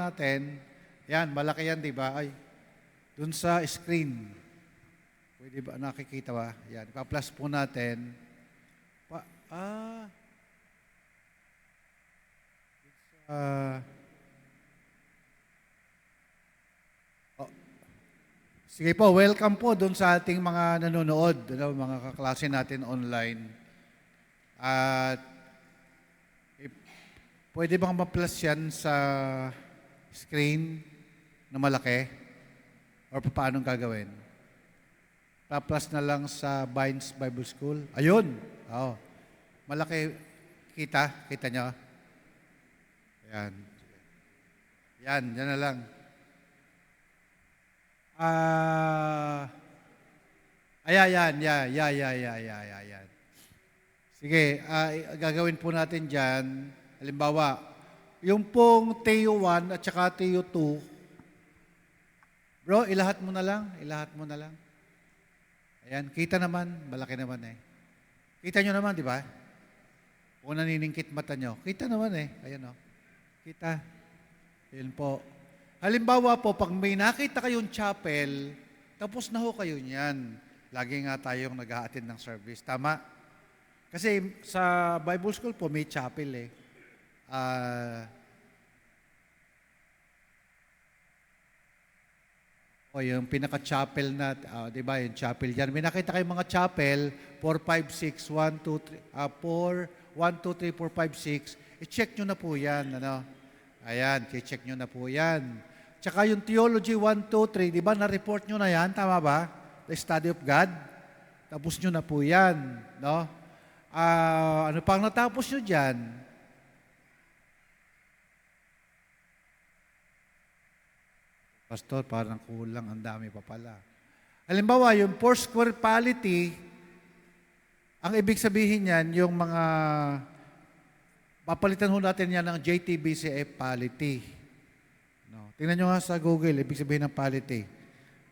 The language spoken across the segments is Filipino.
natin. Yan, malaki yan, di ba? Ay, dun sa screen. Pwede ba, nakikita ba? Yan, pa-plus po natin. Pa, ah, ah, oh, sige po, welcome po dun sa ating mga nanonood, mga kaklase natin online. At pwede bang ma-plus yan sa screen na malaki? Or paano gagawin? Pa-plus na lang sa Vines Bible School. Ayun. Oh. Malaki. Kita? Kita nyo? Ayan. Yan. Yan na lang. Ayan. Yan. Sige. Gagawin po natin dyan. Halimbawa, yung pong Teo 1 at saka Teo 2, bro, ilahat mo na lang. Ilahat mo na lang. Ayan, kita naman. Malaki naman eh. Kita nyo naman, di ba? Kung naniningkit mata nyo. Kita naman eh. Ayan o. Kita. Ayan po. Halimbawa po, pag may nakita kayong chapel, tapos na ho kayo niyan. Lagi nga tayong nag-a-attend ng service. Tama? Kasi sa Bible School po, may chapel eh. O yung pinaka-chapel na, di ba, yung chapel dyan. May nakita kayong mga chapel, 4, 5, 6, 1, 2, 3, 4, 1, 2, 3, 4, 5, 6. I-check nyo na po yan. Ano? Ayan, i-check nyo na po yan. Tsaka yung Theology 1, 2, 3, di ba, na-report nyo na yan? Tama ba? The Study of God. Tapos nyo na po yan. No? Ano pang natapos nyo dyan? Pastor, parang kulang, ang dami pa pala. Halimbawa, yung Foursquare polity, ang ibig sabihin niyan, yung mga, papalitan ho natin yan ng JTBCF polity. No. Tingnan nyo nga sa Google, ibig sabihin ng polity.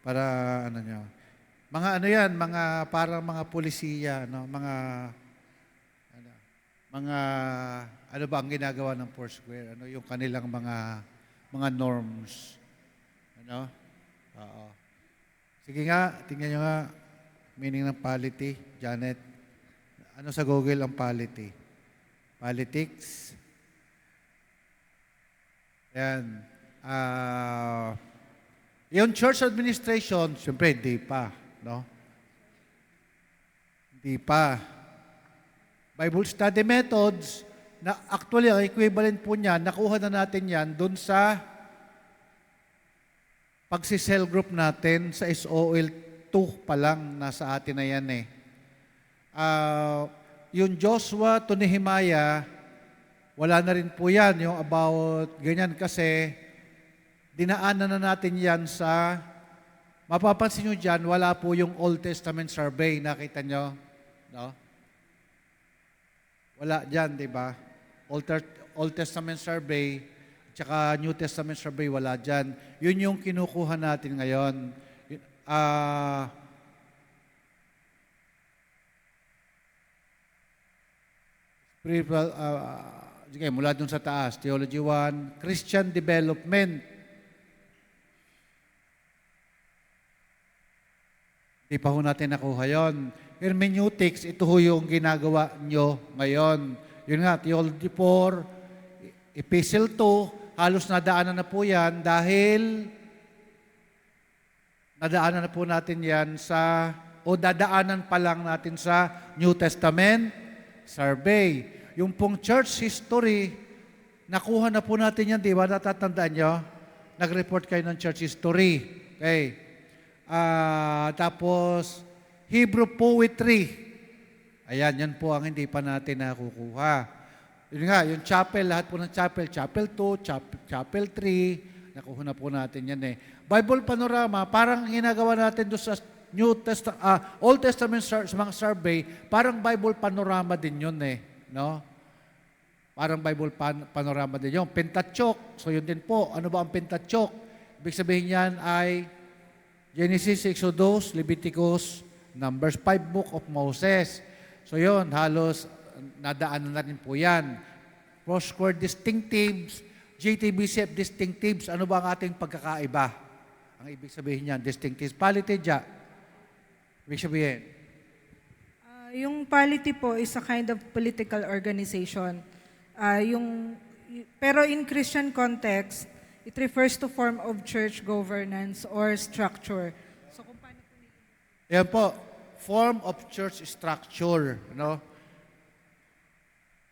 Para, ano nyo. Mga ano yan, mga, parang mga polisiya, no? Ano ba ang ginagawa ng Foursquare? Ano yung kanilang mga norms? No? Oo. Sige nga, tingnan nyo nga, meaning ng polity, Janet. Ano sa Google ang polity? Politics. Yan. Yung church administration, siyempre, hindi pa. No? Hindi pa. Bible study methods, na actually, ang equivalent po niyan, nakuha na natin yan doon sa pagsi-cell group natin sa SOL 2 pa lang, nasa atin na yan eh. Yung Joshua to Nehemiah, wala na rin po yan, yung about ganyan kasi dinaanan na natin yan sa, mapapansin nyo dyan, wala po yung Old Testament survey, nakita nyo? No? Wala dyan, di ba? Old Testament survey, tsaka New Testament survey, wala dyan. Yun yung kinukuha natin ngayon. Spiritual, sige, mula dun sa taas, Theology 1, Christian Development. Hindi pa ho natin nakuha yun. Hermeneutics, ito ho yung ginagawa nyo ngayon. Yun nga, Theology 4, Epistle 2, halos nadaanan na po yan dahil nadaanan na po natin yan o dadaanan pa lang natin sa New Testament survey. Yung pong church history, nakuha na po natin yan, di ba? Natatandaan nyo? Nag-report kayo ng church history. Okay. Tapos, Hebrew poetry. Ayan, yan po ang hindi pa natin nakukuha. Yun nga, yung chapel, lahat po ng chapel, chapel 2, chapel 3, nakuha na po natin yan eh. Bible panorama, parang ginagawa natin doon sa Old Testament sa mga survey, parang Bible panorama din yun eh. No? Parang Bible panorama din yun. Pentateuch, so yun din po. Ano ba ang Pentateuch? Ibig sabihin yan ay Genesis, Exodus, Leviticus, Numbers, 5 book of Moses. So yun, halos nadaanan na rin po yan. Foursquare distinctives, JTBCF distinctives. Ano ba ang ating pagkakaiba? Ang ibig sabihin niyan, distinctives. Polity, Ja. Ibig sabihin. Yung polity po is a kind of political organization. Pero in Christian context, it refers to form of church governance or structure. So kung paano po Yan po, form of church structure. No?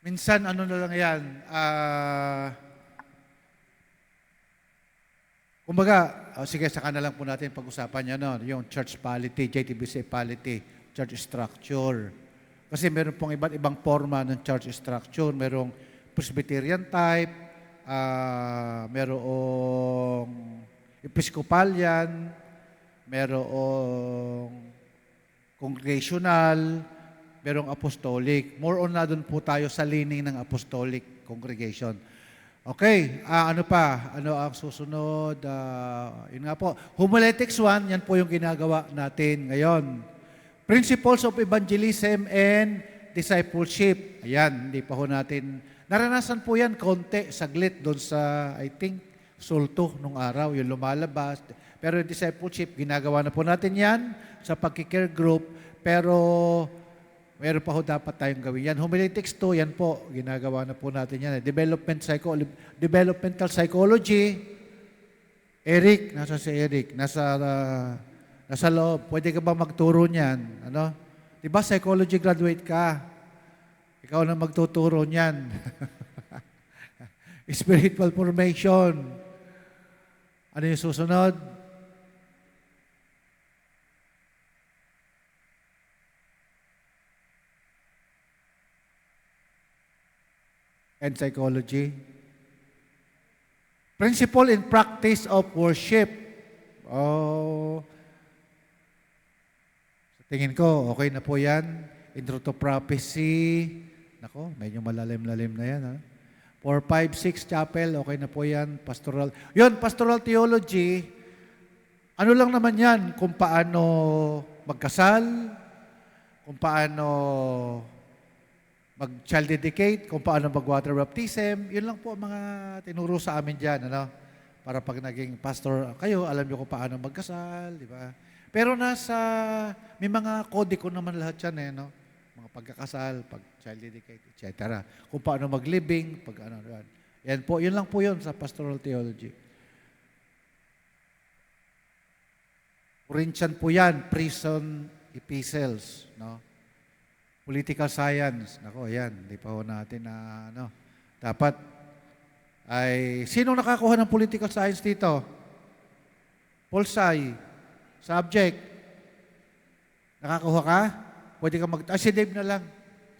Minsan, ano na lang yan, kumbaga, sige, saka na lang po natin pag-usapan yan, no? Yung church polity, JTBC polity, church structure. Kasi meron pong iba't ibang forma ng church structure. Merong Presbyterian type, merong Episcopalian, merong Congregational, merong Apostolic. More on na doon po tayo sa lining ng Apostolic congregation. Okay, ano pa? Ano ang susunod? Yun nga po. Homiletics 1, yan po yung ginagawa natin ngayon. Principles of Evangelism and Discipleship. Ayan, hindi pa ho natin. Naranasan po yan, konti, saglit doon sa, I think, Sulto nung araw, yung lumalabas. Pero yung discipleship, ginagawa na po natin yan sa pagkikare group. Pero meron pa ho dapat tayong gawin yan. Homiletics 2, yan po, ginagawa na po natin yan. Developmental psychology. Eric, nasa si Eric? Nasa loob. Pwede ka ba magturo niyan? Ano? Diba psychology graduate ka? Ikaw na magtuturo niyan. Spiritual formation. Ano yung susunod? And psychology. Principle and practice of worship. Oh, sa tingin ko, okay na po yan. Intro to prophecy. Nako, medyo malalim-lalim na yan. Ha? 4, 5, 6 chapel, okay na po yan. Pastoral. Yun, pastoral theology. Ano lang naman yan? Kung paano magkasal, kung paano mag-child dedicate, kung paano mag-water baptism, yun lang po ang mga tinuro sa amin dyan, ano? Para pag naging pastor kayo, alam niyo kung paano magkasal, di ba? Pero may mga kodiko naman lahat yan, eh, no? Mga pagkakasal, pag-child dedicate, etc. Kung paano mag-living, pag ano, yan. Yan po, yun lang po yun sa pastoral theology. Corinthian po yan, prison epistles, no? Political science. Nako, yan. Hindi pa ho natin na, dapat ay, sino nakakuha ng political science dito? Polsai. Subject. Nakakuha ka? Pwede ka si Dave na lang.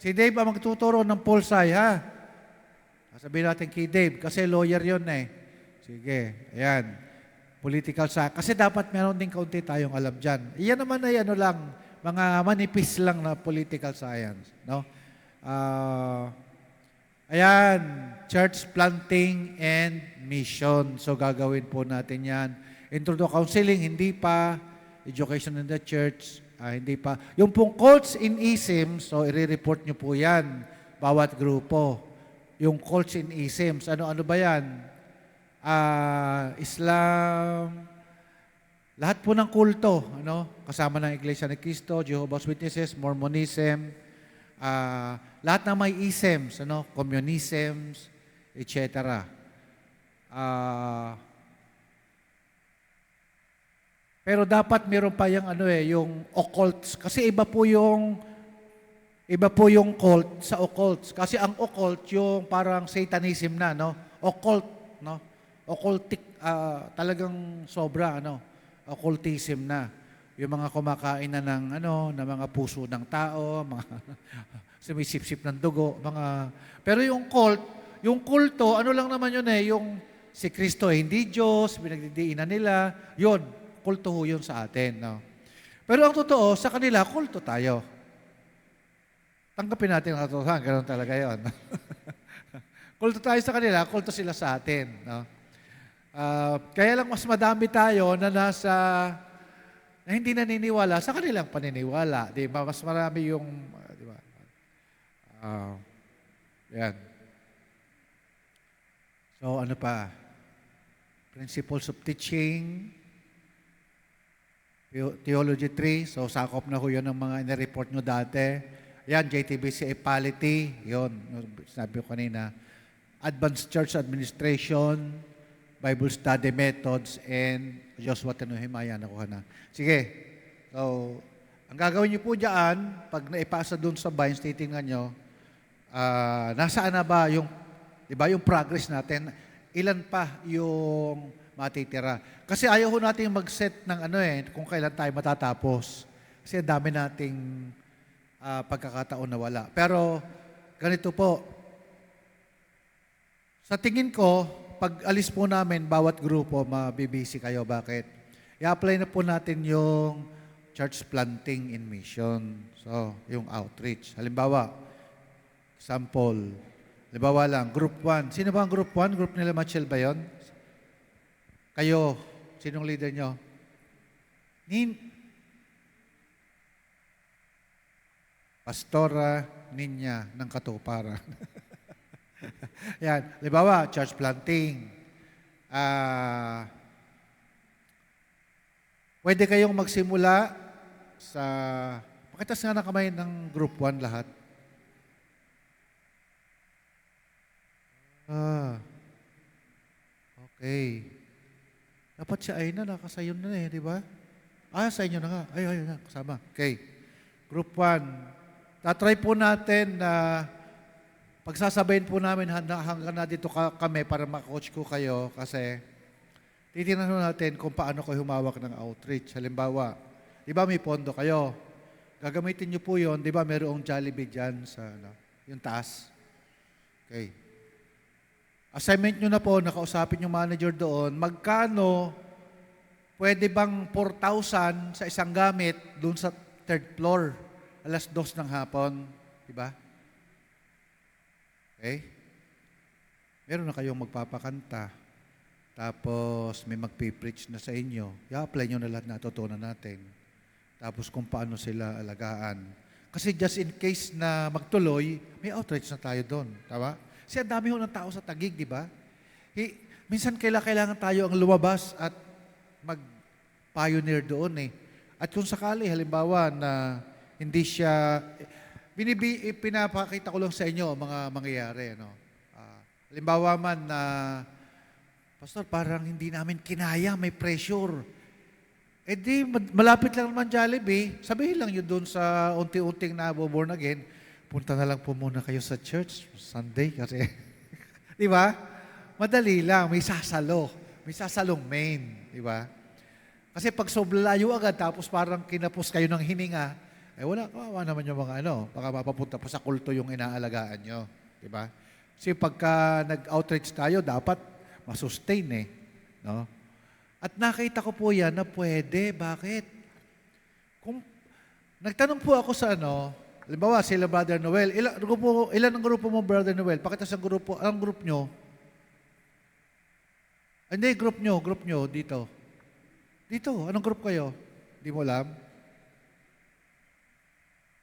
Si Dave ang magtuturo ng Polsai, ha? Sabihin natin kay Dave, kasi lawyer yun eh. Sige, ayan. Political science. Kasi dapat meron din kaunti tayong alam dyan. Iyan naman ay ano lang, mga manipis lang na political science, no? Ayan, church planting and mission. So gagawin po natin 'yan. Intro to counseling, hindi pa. Education in the church, hindi pa. Yung pong cults in isms, so i-report nyo po 'yan bawat grupo. Yung cults in isms, ano ba 'yan? Islam. Lahat po ng kulto, kasama ng Iglesia ni Cristo, Jehovah's Witnesses, Mormonism, lahat ng may isms, communisms, etc. Pero dapat meron pa yung occults. Kasi iba po yung cult sa occults. Kasi ang occult, yung parang satanism na, occult, occultic, talagang sobra, occultism na. Yung mga kumakain na ng mga puso ng tao, mga sumisip-sip ng dugo, pero yung kulto, ano lang naman yun yung si Kristo hindi Diyos, pinagdidiinan nila, yun, kulto ho yun sa atin, Pero ang totoo, sa kanila, kulto tayo. Tanggapin natin ang katotohanan, ganoon talaga yun. Kulto tayo sa kanila, kulto sila sa atin, kaya lang mas madami tayo na na hindi naniniwala sa kanilang paniniwala. Di ba? Mas marami yung, di ba? Yan. So, So ano pa? Principles of Teaching, Theology 3, so sakop na ho yun ng mga inireport nyo dati. Yan, JTBC Equality, yun, sinabi ko kanina. Advanced Church Administration, Bible Study Methods, and Joshua Tanuhimaya, nakuha na. Sige, so, ang gagawin nyo po dyan, pag naipasa dun sa Vines, titingnan nyo, nasaan na ba yung, di ba, yung progress natin, ilan pa yung matitira. Kasi ayaw ho natin mag-set ng kung kailan tayo matatapos. Kasi dami nating pagkakataon na wala. Pero, ganito po, sa tingin ko, pag alis po namin, bawat grupo, mabibisi kayo. Bakit? I-apply na po natin yung church planting in mission. So, yung outreach. Halimbawa, example, halimbawa lang, group 1. Sino ba ang group 1? Group nila Machel ba yun? Kayo, sinong leader nyo? Pastora Ninya ng Katuparan. Yan. Halimbawa, church planting. Pwede kayong magsimula sa... Pakitas nga na kamay ng group 1 lahat. Okay. Dapat siya ay na, nakasayon na di ba? Sa inyo na nga. Ayun na, kasama. Okay. Group 1. Tatry po natin na pagsasabayin po namin hanggang na dito kami para maka-coach ko kayo kasi titingnan natin kung paano kayo humawak ng outreach. Halimbawa, di ba may pondo kayo? Gagamitin niyo po yon, di ba mayroong Jollibee dyan sa yung taas? Okay. Assignment nyo na po, nakausapin yung manager doon, magkano pwede bang 4,000 sa isang gamit doon sa third floor, alas 2 ng hapon, di ba? Okay? Meron na kayong magpapakanta, tapos may magpipreach na sa inyo, i-apply nyo na lahat na tutunan natin. Tapos kung paano sila alagaan. Kasi just in case na magtuloy, may outreach na tayo doon, tama? Kasi ang dami ho ng tao sa Taguig, di ba? Minsan kailangan tayo ang lumabas at mag-pioneer doon At kung sakali, halimbawa na hindi siya, pinapakita ko lang sa inyo ang mga mangyayari. Halimbawa man na, Pastor, parang hindi namin kinaya, may pressure. Di, malapit lang naman Jollibee, sabihin lang yun doon sa unti-unting naboborn again, punta na lang po muna kayo sa church Sunday kasi, di ba? Madali lang, may sasalong main, di ba? Kasi pag soblalayo agad, tapos parang kinapos kayo ng hininga, wala, kawawa naman yung mga baka mapapunta pa sa kulto yung inaalagaan nyo, di ba? Kasi pagka nag-outreach tayo, dapat masustain no? At nakita ko po yan na pwede, bakit? Kung, nagtanong po ako sa halimbawa, sila Brother Noel. Ilan ang grupo mo, Brother Noel? Pakita sa grupo. Anong group nyo? Hindi, group nyo, dito. Dito, anong group kayo? Di mo alam?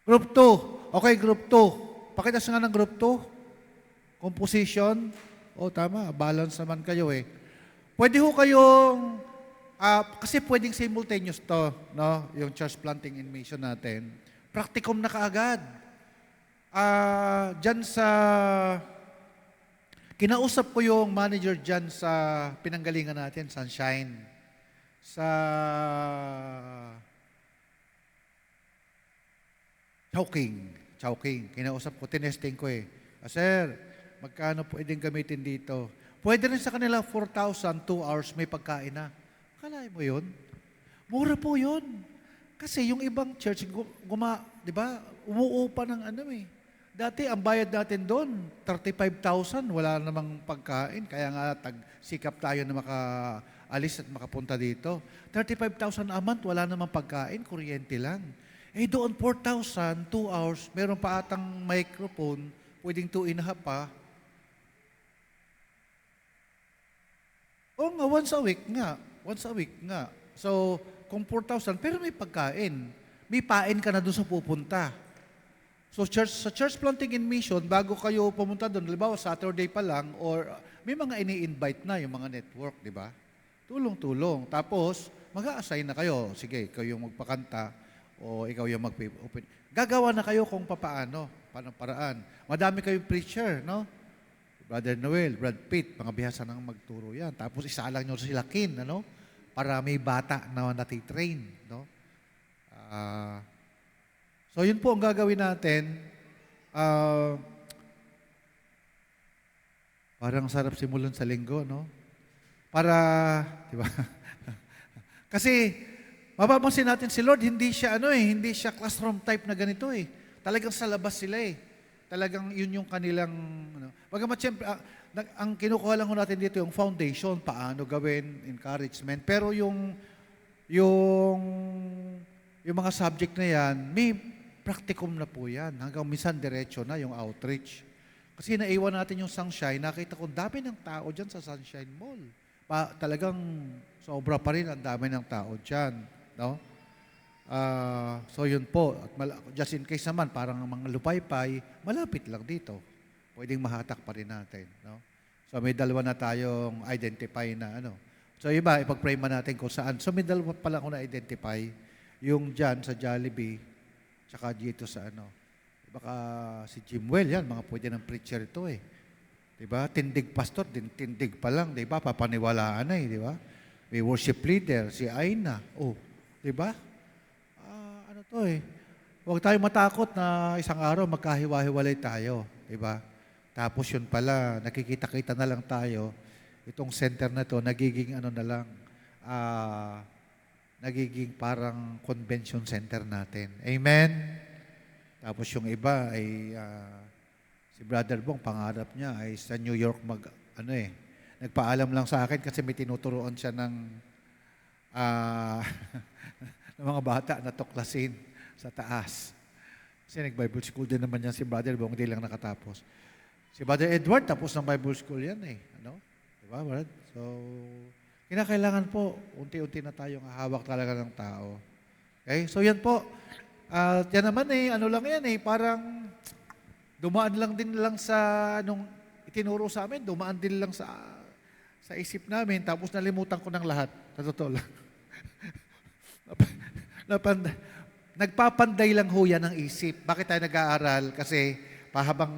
Group 2. Okay, group 2. Pakita nga ng group 2. Composition. Tama, balance naman kayo Pwede ho kayong, kasi pwedeng simultaneous to, no? Yung church planting in mission natin. Practicum na kaagad. Diyan sa, kinausap ko yung manager dyan sa pinanggalingan natin, Sunshine. Sa Chowking. Kinausap ko, tinesting ko Sir, magkano pwedeng gamitin dito? Pwede rin sa kanila 4,000, 2 hours, may pagkain na. Kalahin mo yun? Mura po yun. Kasi yung ibang church, di ba, umuupa ng Dati, ang bayad natin doon, 35,000, wala namang pagkain. Kaya nga, sikap tayo na makaalis at makapunta dito. 35,000 a month, wala namang pagkain, kuryente lang. Doon, 4,000, 2 hours, meron pa atang microphone, pwedeng 2.5 pa. Once a week nga. So, kung 4,000, pero may pagkain. May pain ka na doon sa pupunta. So sa church planting and mission, bago kayo pumunta doon, halimbawa Saturday pa lang, or may mga ini-invite na yung mga network, di ba? Tulong-tulong. Tapos, mag-a-assign na kayo. Sige, ikaw yung magpakanta o ikaw yung mag-open. Gagawa na kayo kung paano paraan. Madami kayong preacher, no? Brother Noel, Brad Pitt, mga bihasa nang magturo yan. Tapos isalang nyo sila ano? Para may bata na natitrain, no? So yun po ang gagawin natin. Parang sarap simulan sa linggo, no? Para, di ba? Kasi, mapapansin natin si Lord, hindi siya hindi siya classroom type na ganito eh. Talagang sa labas sila eh. Talagang yun yung kanilang, bagamat siyempre, ang kinukuha lang natin dito yung foundation, paano gawin, encouragement. Pero yung mga subject na yan, may practicum na po yan. Hanggang minsan diretso na yung outreach. Kasi naiwan natin yung Sunshine, nakita ko dami ng tao dyan sa Sunshine Mall. Talagang sobra pa rin ang dami ng tao dyan. No? So yun po. At just in case naman, parang mga lupaypay, malapit lang dito. Pwedeng mahatak pa rin natin. No? So may dalawa na tayong identify na So iba, ipag-pray man natin kung saan. So may dalawa pala ako na-identify. Yung dyan sa Jollibee, tsaka dito sa Baka si Jimwell, yan, mga pwede ng preacher ito eh. Diba? Tindig pastor, tindig pa lang, diba? Papaniwalaan na eh, diba? May worship leader, si Aina. Oh, diba? Ano to eh. Huwag tayo matakot na isang araw magkahiwa-hiwalay tayo, diba? Tapos yun pala, nakikita-kita na lang tayo. Itong center na to, nagiging na lang, nagiging parang convention center natin. Amen? Tapos yung iba ay si Brother Bong, pangarap niya ay sa New York nagpaalam lang sa akin kasi may tinuturoan siya ng ng mga bata na tuklasin sa taas. Kasi nag-Bible school din naman yan si Brother Bong, hindi lang nakatapos. Si Brother Edward, tapos ng Bible school yan eh. Diba, Brad? So, kinakailangan po, unti-unti na tayong hahawak talaga ng tao. Okay? So, yan po. Yan naman lang yan parang dumaan lang din lang sa nung itinuro sa amin, dumaan din lang sa isip namin, tapos nalimutan ko ng lahat. Sa totoo lang. Nagpapanday lang ho yan ang isip. Bakit tayo nag-aaral? Kasi pahabang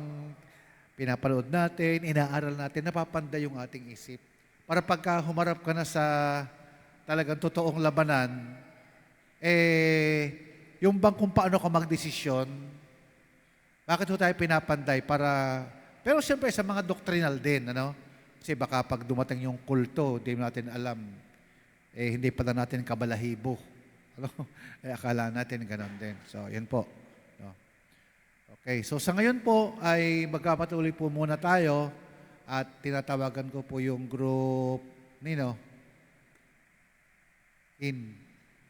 pinapanood natin, inaaral natin, napapanday yung ating isip. Para pagka humarap ka na sa talagang totoong labanan, yung bang kung paano ka magdesisyon, bakit ho tayo pinapanday? Pero siyempre sa mga doctrinal din, Kasi baka pag dumating yung kulto, hindi natin alam, hindi pala natin kabalahibo. Akala natin gano'n din. So, yan po. Okay, so sa ngayon po ay magkapatuloy po muna tayo at tinatawagan ko po yung group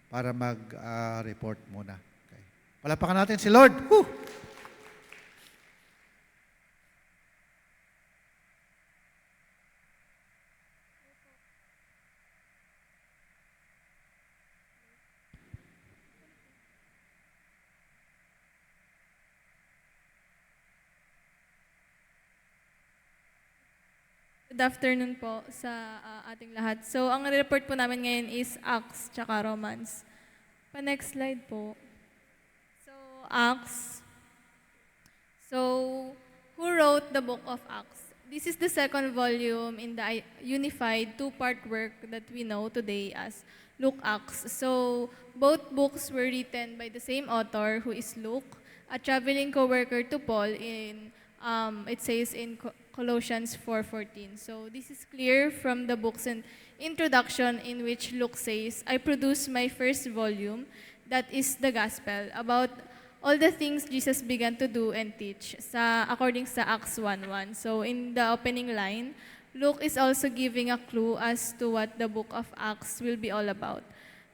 para mag-report muna. Okay. Palapakan natin si Lord. Woo! Good afternoon po sa ating lahat. So, ang report po namin ngayon is Acts tsaka Romans. Pa-next slide po. So, Acts. So, who wrote the book of Acts? This is the second volume in the unified two-part work that we know today as Luke Acts. So, both books were written by the same author who is Luke, a traveling co-worker to Paul in, it says in Colossians 4:14. So this is clear from the book's introduction in which Luke says, I produced my first volume, that is the gospel, about all the things Jesus began to do and teach, according sa Acts 1:1. So in the opening line, Luke is also giving a clue as to what the book of Acts will be all about.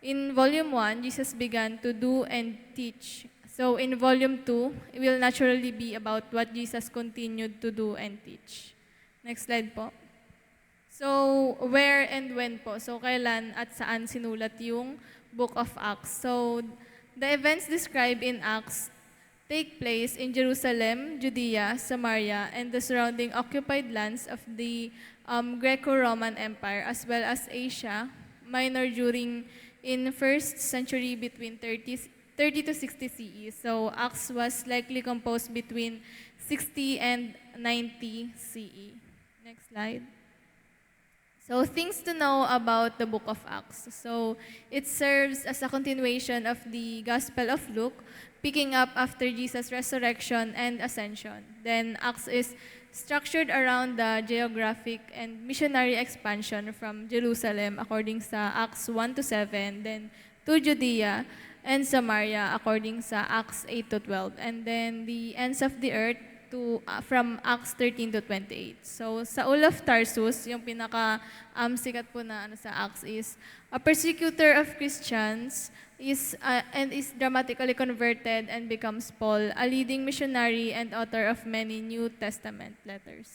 In volume 1, Jesus began to do and teach. So in volume 2, it will naturally be about what Jesus continued to do and teach. Next slide po. So where and when po? So kailan at saan sinulat yung Book of Acts? So the events described in Acts take place in Jerusalem, Judea, Samaria, and the surrounding occupied lands of the Greco-Roman Empire, as well as Asia Minor during in 1st century between 30 to 60 CE. So Acts was likely composed between 60 and 90 CE. Next slide. So things to know about the book of Acts. So it serves as a continuation of the Gospel of Luke, picking up after Jesus' resurrection and ascension. Then Acts is structured around the geographic and missionary expansion from Jerusalem according sa Acts 1 to 7, then to Judea and Samaria according sa Acts 8 to 12, and then the ends of the earth to from Acts 13 to 28. So Saul of Tarsus, yung pinaka sikat po na sa Acts, is a persecutor of Christians is dramatically converted and becomes Paul, a leading missionary and author of many New Testament letters.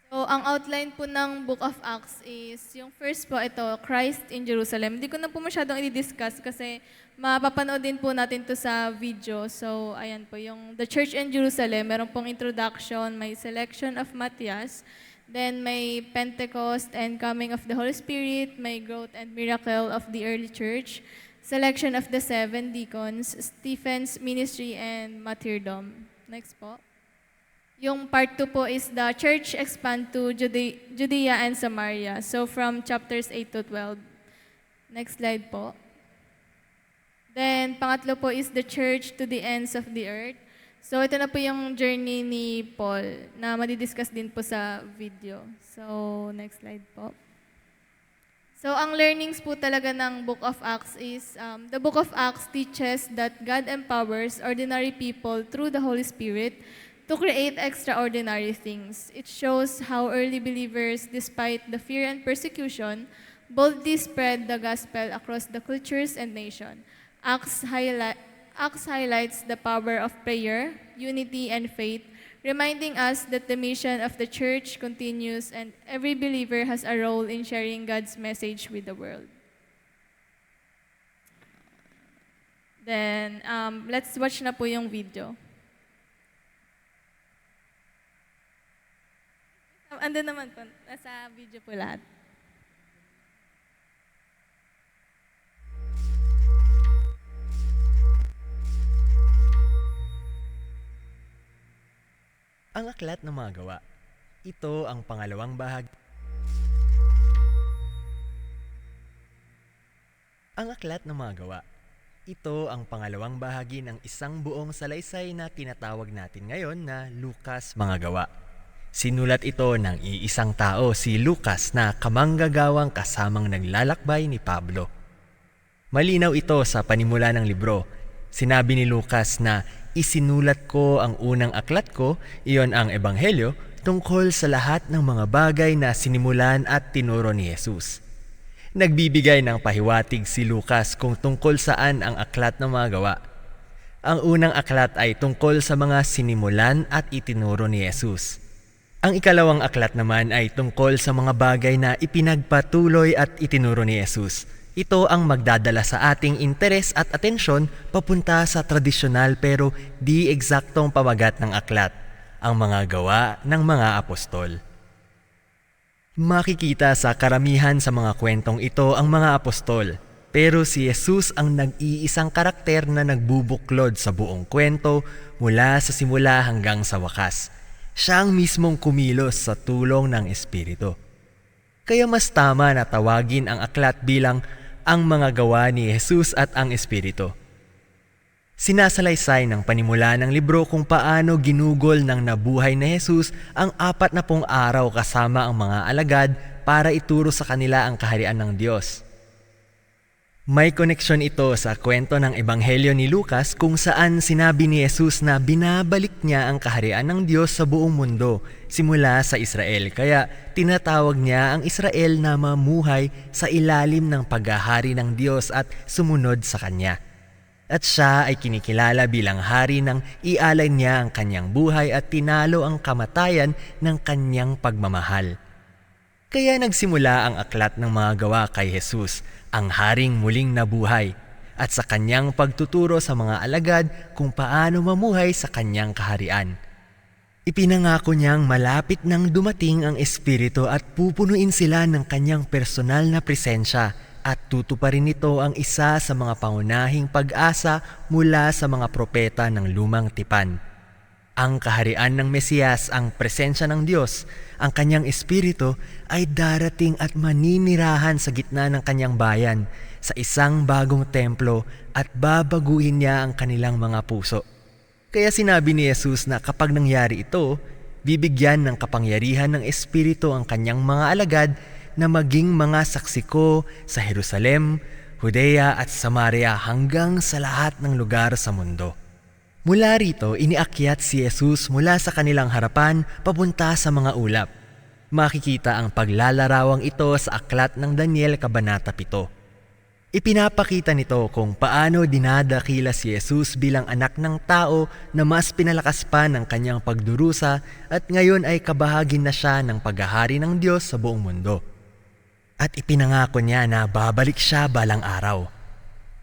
So, ang outline po ng Book of Acts is, yung first po ito, Christ in Jerusalem. Hindi ko na po masyadong i-discuss kasi mapapanood din po natin to sa video. So, ayan po, yung The Church in Jerusalem, meron pong introduction, may selection of Matthias, then may Pentecost and coming of the Holy Spirit, may growth and miracle of the early church, selection of the 7 deacons, Stephen's ministry, and martyrdom. Next po. Yung part 2 po is the church expand to Judea and Samaria. So from chapters 8 to 12. Next slide po. Then pangatlo po is the church to the ends of the earth. So ito na po yung journey ni Paul na madidiscuss din po sa video. So next slide po. So ang learnings po talaga ng Book of Acts is, the Book of Acts teaches that God empowers ordinary people through the Holy Spirit to create extraordinary things. It shows how early believers, despite the fear and persecution, boldly spread the gospel across the cultures and nation. Acts highlights the power of prayer, unity, and faith, reminding us that the mission of the church continues and every believer has a role in sharing God's message with the world. Then, let's watch na po yung video. Andun naman po, nasa video po lahat. Ang aklat ng mga gawa. Ito ang pangalawang bahagi. Ang aklat ng mga gawa. Ito ang pangalawang bahagi ng isang buong salaysay na tinatawag natin ngayon na Lukas Mga Gawa. Sinulat ito ng iisang tao, si Lucas, na kamanggagawang kasamang naglalakbay ni Pablo. Malinaw ito sa panimula ng libro. Sinabi ni Lucas na isinulat ko ang unang aklat ko, iyon ang Ebanghelyo, tungkol sa lahat ng mga bagay na sinimulan at tinuro ni Jesus. Nagbibigay ng pahiwatig si Lucas kung tungkol saan ang aklat ng mga gawa. Ang unang aklat ay tungkol sa mga sinimulan at itinuro ni Jesus. Ang ikalawang aklat naman ay tungkol sa mga bagay na ipinagpatuloy at itinuro ni Jesus. Ito ang magdadala sa ating interes at atensyon papunta sa tradisyonal pero di eksaktong pamagat ng aklat, ang mga gawa ng mga apostol. Makikita sa karamihan sa mga kwentong ito ang mga apostol, pero si Jesus ang nag-iisang karakter na nagbubuklod sa buong kwento mula sa simula hanggang sa wakas. Siya ang mismong kumilos sa tulong ng Espiritu. Kaya mas tama na tawagin ang aklat bilang ang mga gawa ni Jesus at ang Espiritu. Sinasalaysay ng panimula ng libro kung paano ginugol ng nabuhay na Jesus ang 40 araw kasama ang mga alagad para ituro sa kanila ang kaharian ng Diyos. May koneksyon ito sa kwento ng Ebanghelyo ni Lucas kung saan sinabi ni Jesus na binabalik niya ang kaharian ng Diyos sa buong mundo simula sa Israel. Kaya tinatawag niya ang Israel na mamuhay sa ilalim ng paghahari ng Diyos at sumunod sa Kanya. At siya ay kinikilala bilang hari nang ialay niya ang kanyang buhay at tinalo ang kamatayan ng kanyang pagmamahal. Kaya nagsimula ang aklat ng mga gawa kay Jesus, ang haring muling nabuhay. at sa kanyang pagtuturo sa mga alagad kung paano mamuhay sa kanyang kaharian. Ipinangako niyang malapit nang dumating ang Espiritu at pupunuin sila ng kanyang personal na presensya at tutuparin nito ang isa sa mga pangunahing pag-asa mula sa mga propeta ng lumang tipan. Ang kaharian ng Mesiyas, ang presensya ng Diyos, ang kanyang Espiritu ay darating at maninirahan sa gitna ng kanyang bayan sa isang bagong templo at babaguhin niya ang kanilang mga puso. Kaya sinabi ni Jesus na kapag nangyari ito, bibigyan ng kapangyarihan ng Espiritu ang kanyang mga alagad na maging mga saksi ko sa Jerusalem, Judea at Samaria hanggang sa lahat ng lugar sa mundo. Mula rito, iniakyat si Jesus mula sa kanilang harapan papunta sa mga ulap. Makikita ang paglalarawang ito sa aklat ng Daniel Kabanata 7. Ipinapakita nito kung paano dinadakila si Jesus bilang anak ng tao na mas pinalakas pa ng kanyang pagdurusa at ngayon ay kabahagi na siya ng paghahari ng Diyos sa buong mundo. At ipinangako niya na babalik siya balang araw.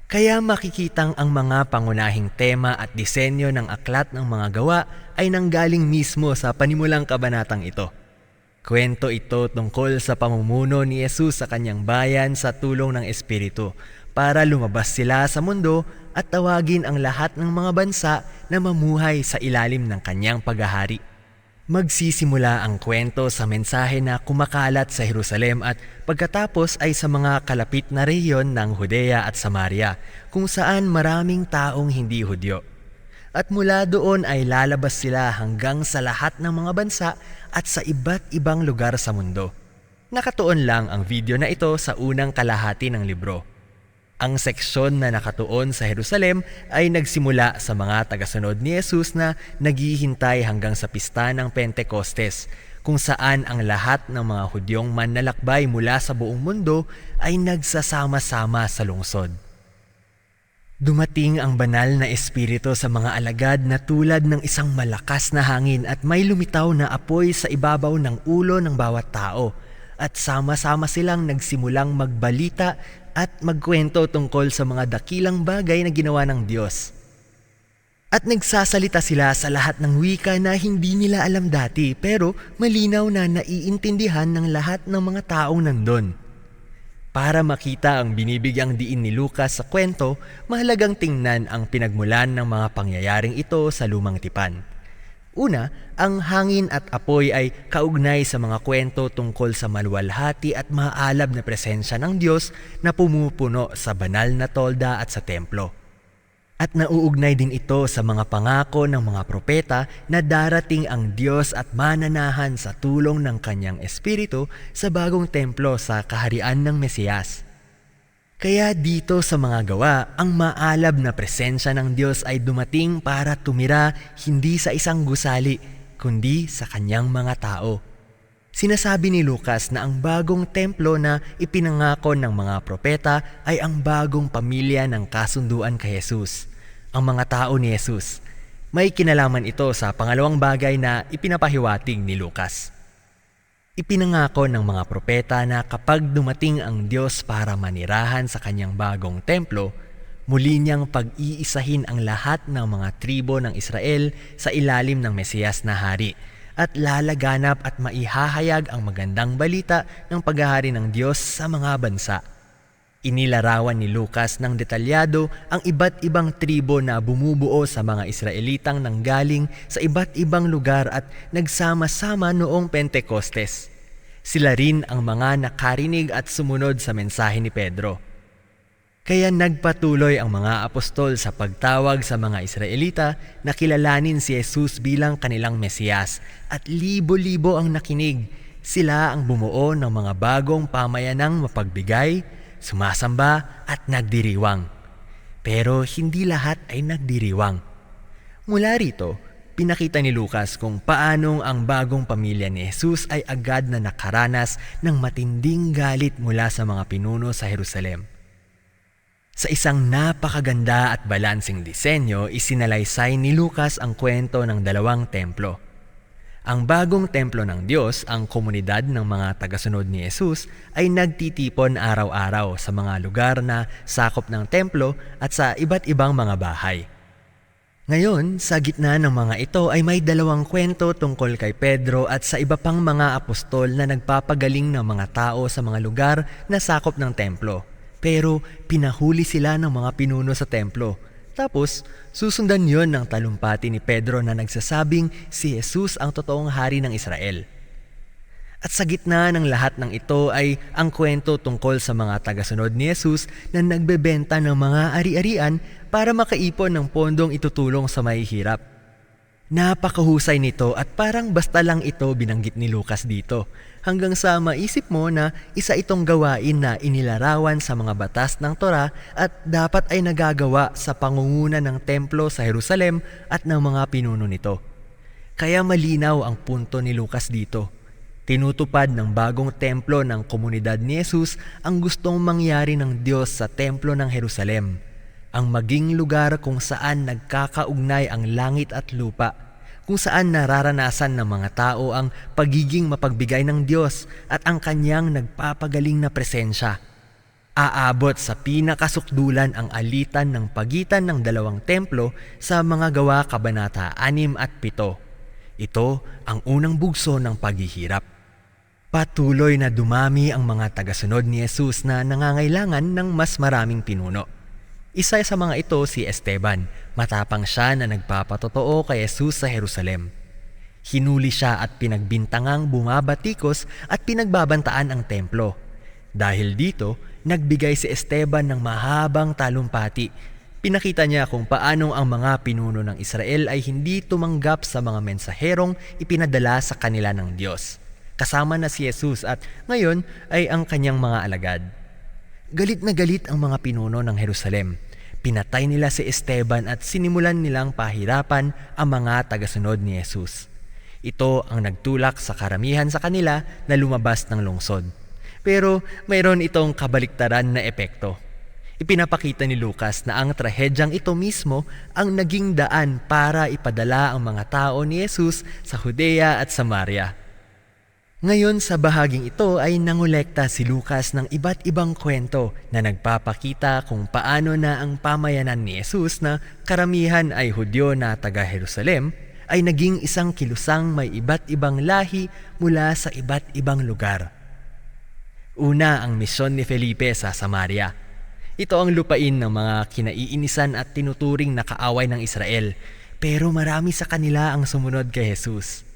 Kaya makikitang ang mga pangunahing tema at disenyo ng aklat ng mga gawa ay nanggaling mismo sa panimulang kabanatang ito. Kwento ito tungkol sa pamumuno ni Jesus sa kanyang bayan sa tulong ng Espiritu para lumabas sila sa mundo at tawagin ang lahat ng mga bansa na mamuhay sa ilalim ng kanyang paghahari. Magsisimula ang kwento sa mensahe na kumakalat sa Jerusalem at pagkatapos ay sa mga kalapit na rehiyon ng Judea at Samaria kung saan maraming taong hindi Hudyo. At mula doon ay lalabas sila hanggang sa lahat ng mga bansa at sa iba't ibang lugar sa mundo. Nakatuon lang ang video na ito sa unang kalahati ng libro. Ang seksyon na nakatuon sa Jerusalem ay nagsimula sa mga tagasunod ni Jesus na naghihintay hanggang sa pista ng Pentecostes, kung saan ang lahat ng mga Hudyong manlalakbay mula sa buong mundo ay nagsasama-sama sa lungsod. Dumating ang banal na Espiritu sa mga alagad na tulad ng isang malakas na hangin at may lumitaw na apoy sa ibabaw ng ulo ng bawat tao, at sama-sama silang nagsimulang magbalita at magkwento tungkol sa mga dakilang bagay na ginawa ng Diyos. At nagsasalita sila sa lahat ng wika na hindi nila alam dati pero malinaw na naiintindihan ng lahat ng mga taong nandun. Para makita ang binibigyang diin ni Lucas sa kwento, mahalagang tingnan ang pinagmulan ng mga pangyayaring ito sa lumang tipan. Una, ang hangin at apoy ay kaugnay sa mga kwento tungkol sa maluwalhati at maalab na presensya ng Diyos na pumupuno sa banal na tolda at sa templo. At nauugnay din ito sa mga pangako ng mga propeta na darating ang Diyos at mananahan sa tulong ng kanyang Espiritu sa bagong templo sa kaharian ng Mesiyas. Kaya dito sa mga gawa, ang maalab na presensya ng Diyos ay dumating para tumira hindi sa isang gusali, kundi sa kanyang mga tao. Sinasabi ni Lucas na ang bagong templo na ipinangako ng mga propeta ay ang bagong pamilya ng kasunduan kay Jesus, ang mga tao ni Jesus. May kinalaman ito sa pangalawang bagay na ipinapahiwatig ni Lucas. Ipinangako ng mga propeta na kapag dumating ang Diyos para manirahan sa kanyang bagong templo, muli niyang pag-iisahin ang lahat ng mga tribo ng Israel sa ilalim ng Mesiyas na hari at lalaganap at maihahayag ang magandang balita ng paghahari ng Diyos sa mga bansa. Inilarawan ni Lucas ng detalyado ang iba't ibang tribo na bumubuo sa mga Israelitang nanggaling sa iba't ibang lugar at nagsama-sama noong Pentecostes. Sila rin ang mga nakarinig at sumunod sa mensahe ni Pedro. Kaya nagpatuloy ang mga apostol sa pagtawag sa mga Israelita na kilalanin si Jesus bilang kanilang Mesiyas at libo-libo ang nakinig. Sila ang bumuo ng mga bagong pamayanang mapagbigay, sumasamba at nagdiriwang. Pero hindi lahat ay nagdiriwang. Mula rito, pinakita ni Lucas kung paanong ang bagong pamilya ni Jesus ay agad na nakaranas ng matinding galit mula sa mga pinuno sa Jerusalem. Sa isang napakaganda at balansing disenyo, isinalaysay ni Lucas ang kwento ng dalawang templo. Ang bagong templo ng Diyos, ang komunidad ng mga tagasunod ni Jesus, ay nagtitipon araw-araw sa mga lugar na sakop ng templo at sa iba't ibang mga bahay. Ngayon, sa gitna ng mga ito ay may dalawang kwento tungkol kay Pedro at sa iba pang mga apostol na nagpapagaling ng mga tao sa mga lugar na sakop ng templo. Pero pinahuli sila ng mga pinuno sa templo. Tapos, susundan yon ng talumpati ni Pedro na nagsasabing si Jesus ang totoong hari ng Israel. At sa gitna ng lahat ng ito ay ang kwento tungkol sa mga tagasunod ni Jesus na nagbebenta ng mga ari-arian para makaipon ng pondong itutulong sa mahihirap. Napakahusay nito at parang basta lang ito binanggit ni Lucas dito, hanggang sa maisip mo na isa itong gawain na inilarawan sa mga batas ng Torah at dapat ay nagagawa sa pangunguna ng templo sa Jerusalem at ng mga pinuno nito. Kaya malinaw ang punto ni Lucas dito. Tinutupad ng bagong templo ng komunidad ni Jesus ang gustong mangyari ng Diyos sa templo ng Jerusalem, ang maging lugar kung saan nagkakaugnay ang langit at lupa, kung saan nararanasan ng mga tao ang pagiging mapagbigay ng Diyos at ang kanyang nagpapagaling na presensya. Aabot sa pinakasukdulan ang alitan ng pagitan ng dalawang templo sa mga Gawa Kabanata 6 at 7. Ito ang unang bugso ng paghihirap. Patuloy na dumami ang mga tagasunod ni Jesus na nangangailangan ng mas maraming pinuno. Isa sa mga ito si Esteban. Matapang siya na nagpapatotoo kay Jesus sa Jerusalem. Hinuli siya at pinagbintangang bumabatikos at pinagbabantaan ang templo. Dahil dito, nagbigay si Esteban ng mahabang talumpati. Pinakita niya kung paano ang mga pinuno ng Israel ay hindi tumanggap sa mga mensaherong ipinadala sa kanila ng Diyos. Kasama na si Jesus at ngayon ay ang kanyang mga alagad. Galit na galit ang mga pinuno ng Jerusalem. Pinatay nila si Esteban at sinimulan nilang pahirapan ang mga tagasunod ni Jesus. Ito ang nagtulak sa karamihan sa kanila na lumabas ng lungsod. Pero mayroon itong kabaliktaran na epekto. Ipinapakita ni Lucas na ang trahedyang ito mismo ang naging daan para ipadala ang mga tao ni Jesus sa Judea at Samaria. Ngayon sa bahaging ito ay nangolekta si Lucas ng iba't ibang kwento na nagpapakita kung paano na ang pamayanan ni Jesus na karamihan ay Hudyo na taga-Jerusalem ay naging isang kilusang may iba't ibang lahi mula sa iba't ibang lugar. Una ang misyon ni Felipe sa Samaria. Ito ang lupain ng mga kinaiinisan at tinuturing na kaaway ng Israel, pero marami sa kanila ang sumunod kay Jesus.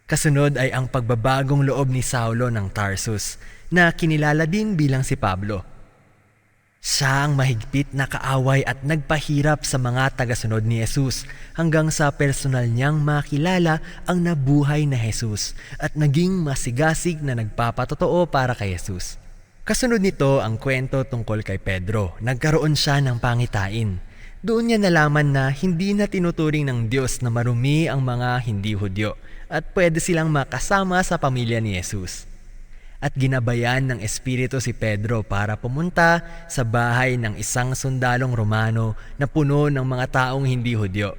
Kasunod ay ang pagbabagong loob ni Saulo ng Tarsus na kinilala din bilang si Pablo. Siya ang mahigpit na kaaway at nagpahirap sa mga tagasunod ni Jesus hanggang sa personal niyang makilala ang nabuhay na Jesus at naging masigasig na nagpapatotoo para kay Jesus. Kasunod nito ang kwento tungkol kay Pedro. Nagkaroon siya ng pangitain. Doon niya nalaman na hindi na tinuturing ng Diyos na marumi ang mga hindi Hudyo at pwede silang makasama sa pamilya ni Jesus. At ginabayan ng Espiritu si Pedro para pumunta sa bahay ng isang sundalong Romano na puno ng mga taong hindi Hudyo.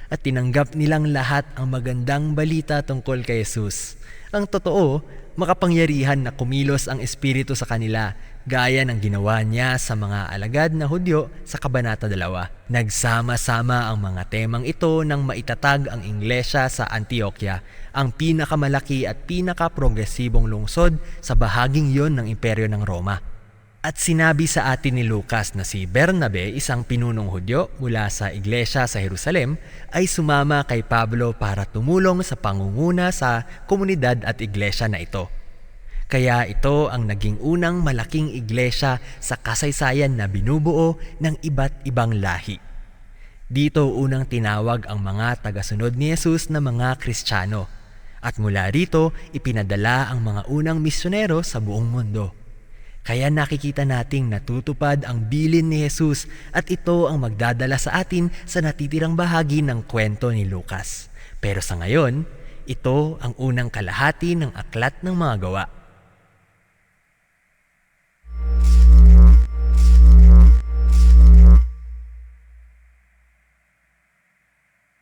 At tinanggap nilang lahat ang magandang balita tungkol kay Jesus. Ang totoo, makapangyarihan na kumilos ang Espiritu sa kanila gaya ng ginawa niya sa mga alagad na Hudyo sa Kabanata 2. Nagsama-sama ang mga temang ito nang maitatag ang Iglesia sa Antioquia, ang pinakamalaki at pinaka-progresibong lungsod sa bahaging yon ng Imperyo ng Roma. At sinabi sa atin ni Lucas na si Bernabe, isang pinunong Hudyo mula sa Iglesia sa Jerusalem, ay sumama kay Pablo para tumulong sa pangunguna sa komunidad at iglesia na ito. Kaya ito ang naging unang malaking iglesia sa kasaysayan na binubuo ng iba't ibang lahi. Dito unang tinawag ang mga tagasunod ni Jesus na mga Kristiyano. At mula rito, ipinadala ang mga unang misyonero sa buong mundo. Kaya nakikita nating natutupad ang bilin ni Jesus at ito ang magdadala sa atin sa natitirang bahagi ng kwento ni Lucas. Pero sa ngayon, ito ang unang kalahati ng aklat ng mga gawa.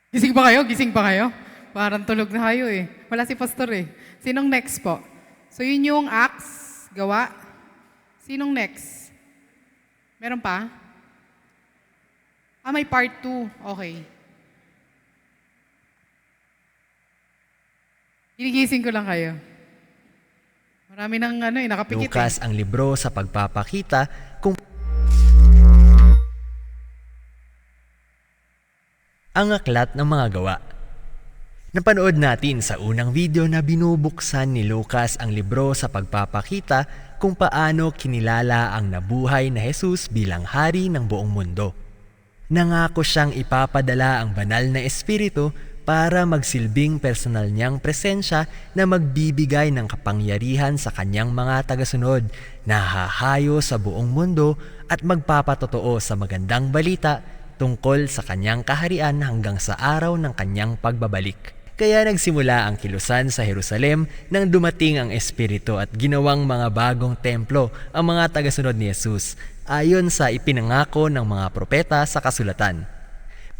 Gising pa kayo? Gising pa kayo? Parang tulog na kayo eh. Wala si Pastor eh. Sinong next po? So yun yung Acts, gawa. Sinong next? Meron pa? May part 2. Okay. Ginigising ko lang kayo. Marami nang nakapikit Lukas ang libro sa pagpapakita kung ang aklat ng mga gawa. Napanood natin sa unang video na binubuksan ni Lucas ang libro sa pagpapakita kung paano kinilala ang nabuhay na Jesus bilang hari ng buong mundo. Nangako siyang ipapadala ang banal na espiritu para magsilbing personal niyang presensya na magbibigay ng kapangyarihan sa kanyang mga tagasunod na hahayo sa buong mundo at magpapatotoo sa magandang balita tungkol sa kanyang kaharian hanggang sa araw ng kanyang pagbabalik. Kaya nagsimula ang kilusan sa Jerusalem nang dumating ang Espiritu at ginawang mga bagong templo ang mga tagasunod ni Jesus ayon sa ipinangako ng mga propeta sa kasulatan.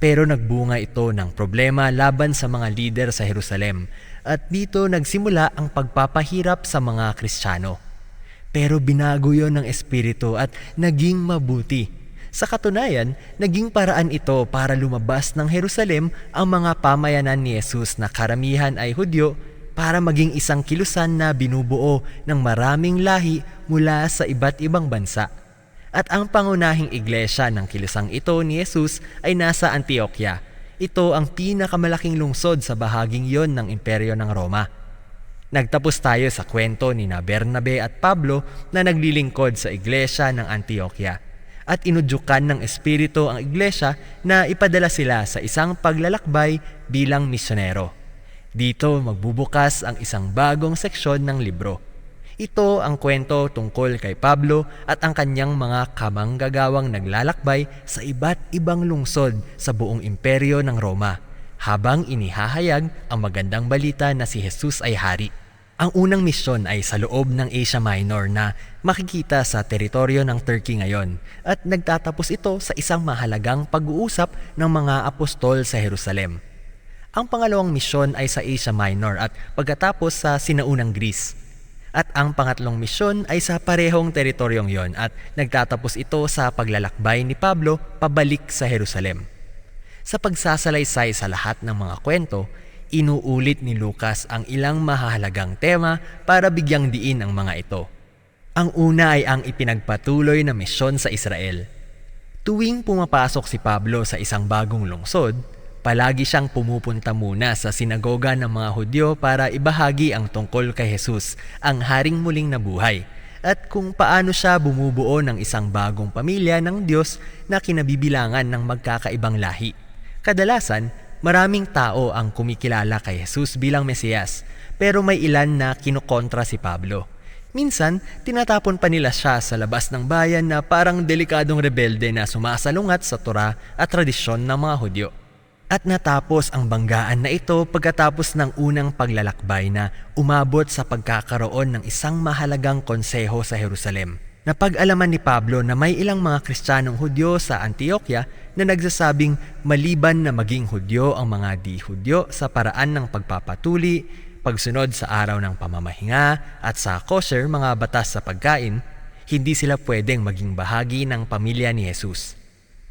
Pero nagbunga ito ng problema laban sa mga lider sa Jerusalem at dito nagsimula ang pagpapahirap sa mga Kristiyano. Pero binago yon ng Espiritu at naging mabuti. Sa katunayan, naging paraan ito para lumabas ng Jerusalem ang mga pamayanan ni Jesus na karamihan ay Hudyo para maging isang kilusan na binubuo ng maraming lahi mula sa iba't ibang bansa. At ang pangunahing iglesia ng kilusang ito ni Jesus ay nasa Antioquia. Ito ang pinakamalaking lungsod sa bahaging yon ng imperyo ng Roma. Nagtapos tayo sa kwento ni Bernabe at Pablo na naglilingkod sa iglesia ng Antioquia. At inudyukan ng Espiritu ang iglesia na ipadala sila sa isang paglalakbay bilang misyonero. Dito magbubukas ang isang bagong seksyon ng libro. Ito ang kwento tungkol kay Pablo at ang kanyang mga kamanggagawang naglalakbay sa iba't ibang lungsod sa buong imperyo ng Roma habang inihahayag ang magandang balita na si Jesus ay hari. Ang unang misyon ay sa loob ng Asia Minor na makikita sa teritoryo ng Turkey ngayon at nagtatapos ito sa isang mahalagang pag-uusap ng mga apostol sa Jerusalem. Ang pangalawang misyon ay sa Asia Minor at pagkatapos sa sinaunang Greece. At ang pangatlong misyon ay sa parehong teritoryong yon at nagtatapos ito sa paglalakbay ni Pablo pabalik sa Jerusalem. Sa pagsasalaysay sa lahat ng mga kwento, inuulit ni Lucas ang ilang mahahalagang tema para bigyang diin ang mga ito. Ang una ay ang ipinagpatuloy na misyon sa Israel. Tuwing pumapasok si Pablo sa isang bagong lungsod, palagi siyang pumupunta muna sa sinagoga ng mga Hudyo para ibahagi ang tungkol kay Jesus, ang haring muling nabuhay, at kung paano siya bumubuo ng isang bagong pamilya ng Diyos na kinabibilangan ng magkakaibang lahi. Kadalasan, maraming tao ang kumikilala kay Jesus bilang Mesiyas, pero may ilan na kinukontra si Pablo. Minsan, tinatapon pa nila siya sa labas ng bayan na parang delikadong rebelde na sumasalungat sa Torah at tradisyon ng mga Hudyo. At natapos ang banggaan na ito pagkatapos ng unang paglalakbay na umabot sa pagkakaroon ng isang mahalagang konseho sa Jerusalem. Napag-alaman ni Pablo na may ilang mga Kristiyanong Hudyo sa Antioquia na nagsasabing maliban na maging Hudyo ang mga di-Hudyo sa paraan ng pagpapatuli, pagsunod sa araw ng pamamahinga at sa kosher mga batas sa pagkain, hindi sila pwedeng maging bahagi ng pamilya ni Jesus.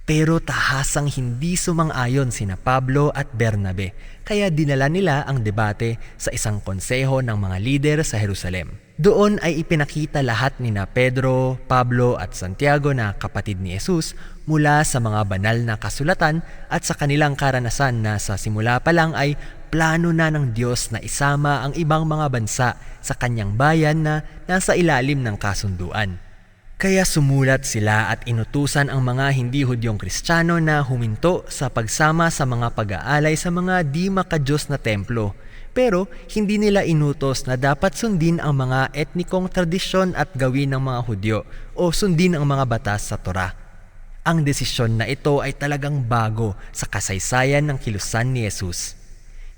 Pero tahasang hindi sumang-ayon sina Pablo at Bernabe, kaya dinala nila ang debate sa isang konseho ng mga lider sa Jerusalem. Doon ay ipinakita lahat nina Pedro, Pablo at Santiago na kapatid ni Jesus mula sa mga banal na kasulatan at sa kanilang karanasan na sa simula pa lang ay plano na ng Diyos na isama ang ibang mga bansa sa kanyang bayan na nasa ilalim ng kasunduan. Kaya sumulat sila at inutusan ang mga hindi Hudyong Kristiyano na huminto sa pagsama sa mga pag-aalay sa mga di makadiyos na templo. Pero hindi nila inutos na dapat sundin ang mga etnikong tradisyon at gawin ng mga Hudyo o sundin ang mga batas sa Torah. Ang desisyon na ito ay talagang bago sa kasaysayan ng kilusan ni Jesus.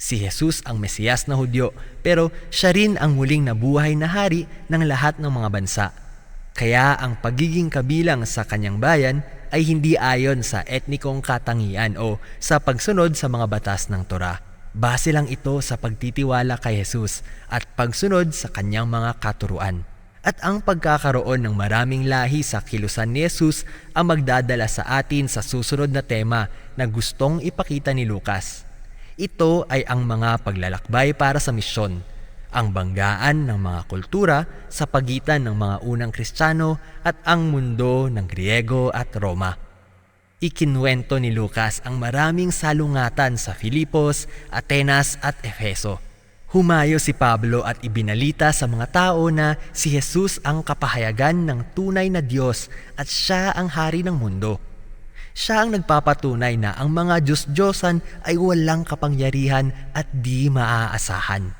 Si Jesus ang Mesiyas na Hudyo, pero siya rin ang muling nabuhay na hari ng lahat ng mga bansa. Kaya ang pagiging kabilang sa kanyang bayan ay hindi ayon sa etnikong katangian o sa pagsunod sa mga batas ng Torah. Base lang ito sa pagtitiwala kay Jesus at pagsunod sa kanyang mga katuruan. At ang pagkakaroon ng maraming lahi sa kilusan ni Jesus ang magdadala sa atin sa susunod na tema na gustong ipakita ni Lucas. Ito ay ang mga paglalakbay para sa misyon, ang banggaan ng mga kultura sa pagitan ng mga unang Kristiyano at ang mundo ng Griego at Roma. Ikinuwento ni Lucas ang maraming salungatan sa Filipos, Atenas at Efeso. Humayo si Pablo at ibinalita sa mga tao na si Jesus ang kapahayagan ng tunay na Diyos at siya ang hari ng mundo. Siya ang nagpapatunay na ang mga Diyos-Diyosan ay walang kapangyarihan at di maaasahan.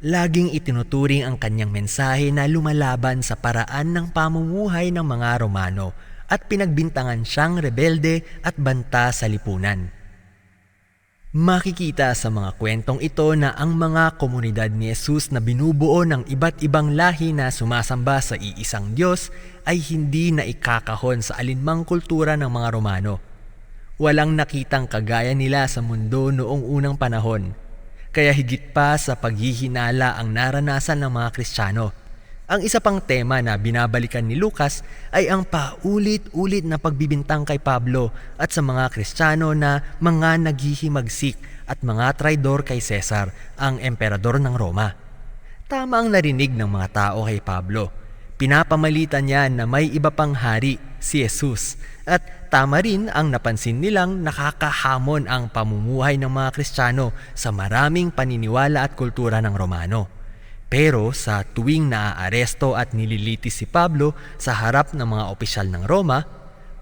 Laging itinuturing ang kanyang mensahe na lumalaban sa paraan ng pamumuhay ng mga Romano at pinagbintangan siyang rebelde at banta sa lipunan. Makikita sa mga kwentong ito na ang mga komunidad ni Jesus na binubuo ng iba't ibang lahi na sumasamba sa iisang Diyos ay hindi na ikakahon sa alinmang kultura ng mga Romano. Walang nakitang kagaya nila sa mundo noong unang panahon, kaya higit pa sa paghihinala ang naranasan ng mga Kristiyano. Ang isa pang tema na binabalikan ni Lucas ay ang paulit-ulit na pagbibintang kay Pablo at sa mga Kristiyano na mga naghihimagsik at mga traidor kay Cesar, ang emperador ng Roma. Tama ang narinig ng mga tao kay Pablo. Pinapamalitan niya na may iba pang hari, si Jesus. At tama rin ang napansin nilang nakakahamon ang pamumuhay ng mga Kristiyano sa maraming paniniwala at kultura ng Romano. Pero sa tuwing naaaresto at nililitis si Pablo sa harap ng mga opisyal ng Roma,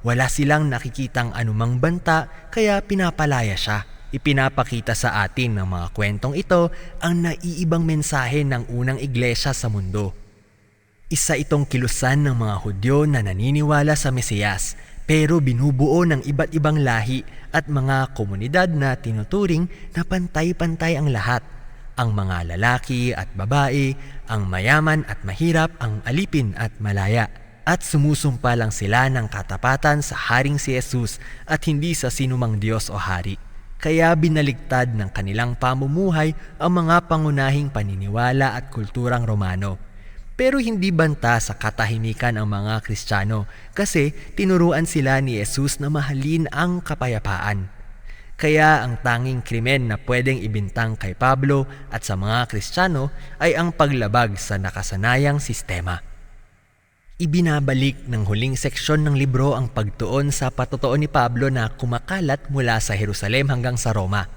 wala silang nakikitang anumang banta kaya pinapalaya siya. Ipinapakita sa atin ng mga kwentong ito ang naiibang mensahe ng unang iglesia sa mundo. Isa itong kilusan ng mga Hudyo na naniniwala sa Mesiyas pero binubuo ng iba't ibang lahi at mga komunidad na tinuturing na pantay-pantay ang lahat. Ang mga lalaki at babae, ang mayaman at mahirap, ang alipin at malaya. At sumusumpa lang sila ng katapatan sa haring si Jesus at hindi sa sinumang Diyos o hari. Kaya binaligtad ng kanilang pamumuhay ang mga pangunahing paniniwala at kulturang Romano. Pero hindi banta sa katahimikan ang mga Kristiyano kasi tinuruan sila ni Jesus na mahalin ang kapayapaan. Kaya ang tanging krimen na pwedeng ibintang kay Pablo at sa mga Kristiyano ay ang paglabag sa nakasanayang sistema. Ibinabalik ng huling seksyon ng libro ang pagtuon sa patotoo ni Pablo na kumakalat mula sa Jerusalem hanggang sa Roma.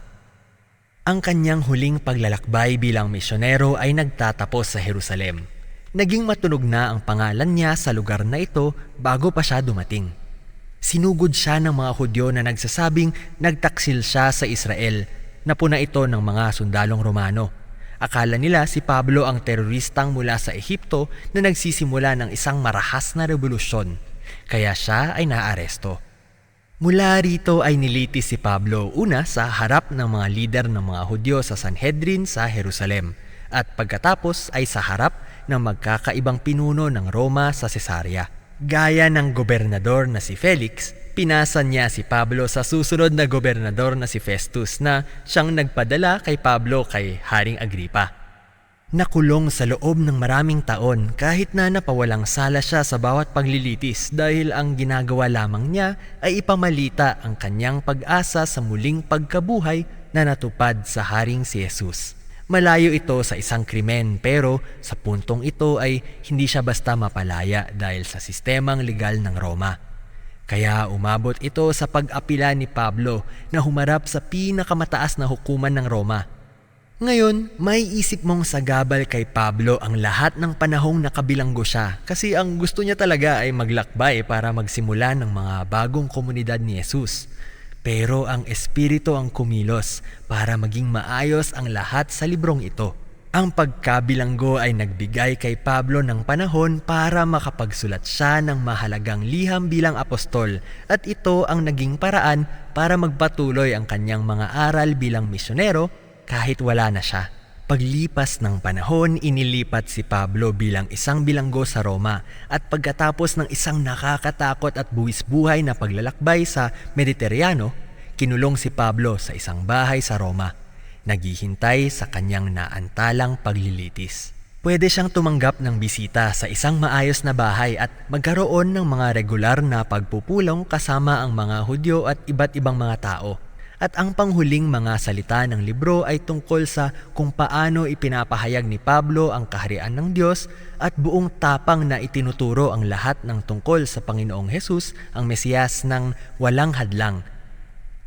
Ang kanyang huling paglalakbay bilang misyonero ay nagtatapos sa Jerusalem. Naging matunog na ang pangalan niya sa lugar na ito bago pa siya dumating. Sinugod siya ng mga Hudyo na nagsasabing nagtaksil siya sa Israel, napuna ito ng mga sundalong Romano. Akala nila si Pablo ang teroristang mula sa Ehipto na nagsisimula ng isang marahas na revolusyon, kaya siya ay naaresto. Mula rito ay nilitis si Pablo una sa harap ng mga lider ng mga Hudyo sa Sanhedrin sa Jerusalem at pagkatapos ay sa harap ng magkakaibang pinuno ng Roma sa Cesarea. Gaya ng gobernador na si Felix, pinasa niya si Pablo sa susunod na gobernador na si Festus na siyang nagpadala kay Pablo kay Haring Agripa. Nakulong sa loob ng maraming taon kahit na napawalang sala siya sa bawat paglilitis dahil ang ginagawa lamang niya ay ipamalita ang kanyang pag-asa sa muling pagkabuhay na natupad sa Haring si Jesus. Malayo ito sa isang krimen pero sa puntong ito ay hindi siya basta mapalaya dahil sa sistemang legal ng Roma. Kaya umabot ito sa pag-apila ni Pablo na humarap sa pinakamataas na hukuman ng Roma. Ngayon, may isip mong sagabal kay Pablo ang lahat ng panahong nakabilanggo siya kasi ang gusto niya talaga ay maglakbay para magsimula ng mga bagong komunidad ni Jesus. Pero ang Espiritu ang kumilos para maging maayos ang lahat sa librong ito. Ang pagkabilanggo ay nagbigay kay Pablo ng panahon para makapagsulat siya ng mahalagang liham bilang apostol at ito ang naging paraan para magpatuloy ang kanyang mga aral bilang misyonero kahit wala na siya. Paglipas ng panahon, inilipat si Pablo bilang isang bilanggo sa Roma at pagkatapos ng isang nakakatakot at buwis-buhay na paglalakbay sa Mediterráneo, kinulong si Pablo sa isang bahay sa Roma. naghihintay sa kanyang naantalang paglilitis. Pwede siyang tumanggap ng bisita sa isang maayos na bahay at magkaroon ng mga regular na pagpupulong kasama ang mga Hudyo at iba't ibang mga tao. At ang panghuling mga salita ng libro ay tungkol sa kung paano ipinapahayag ni Pablo ang kaharian ng Diyos at buong tapang na itinuturo ang lahat ng tungkol sa Panginoong Hesus, ang Mesiyas, ng walang hadlang.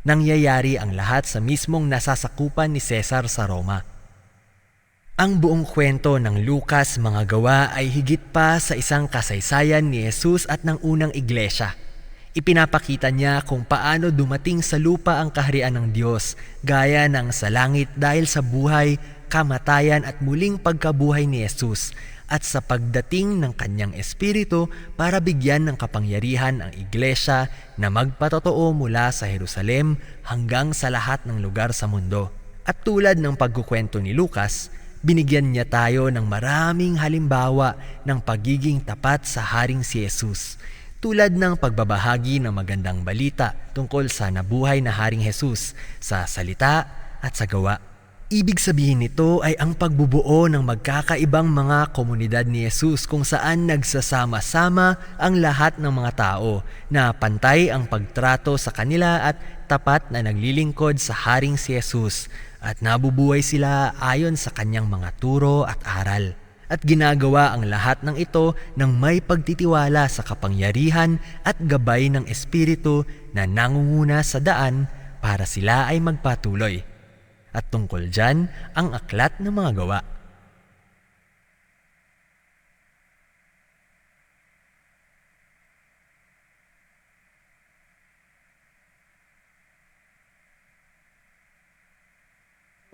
Nangyayari ang lahat sa mismong nasasakupan ni Cesar sa Roma. Ang buong kwento ng Lucas mga gawa ay higit pa sa isang kasaysayan ni Jesus at ng unang iglesia. Ipinapakita niya kung paano dumating sa lupa ang kaharian ng Diyos, gaya ng sa langit dahil sa buhay, kamatayan at muling pagkabuhay ni Jesus, at sa pagdating ng kanyang espiritu para bigyan ng kapangyarihan ang iglesia na magpatotoo mula sa Jerusalem hanggang sa lahat ng lugar sa mundo. At tulad ng pagkukwento ni Lucas, binigyan niya tayo ng maraming halimbawa ng pagiging tapat sa Haring si Jesus, tulad ng pagbabahagi ng magandang balita tungkol sa nabuhay na Haring Jesus sa salita at sa gawa. Ibig sabihin nito ay ang pagbubuo ng magkakaibang mga komunidad ni Jesus kung saan nagsasama-sama ang lahat ng mga tao na pantay ang pagtrato sa kanila at tapat na naglilingkod sa Haring si Jesus, at nabubuhay sila ayon sa kanyang mga turo at aral. At ginagawa ang lahat ng ito ng may pagtitiwala sa kapangyarihan at gabay ng Espiritu na nangunguna sa daan para sila ay magpatuloy. At tungkol dyan ang aklat ng mga gawa.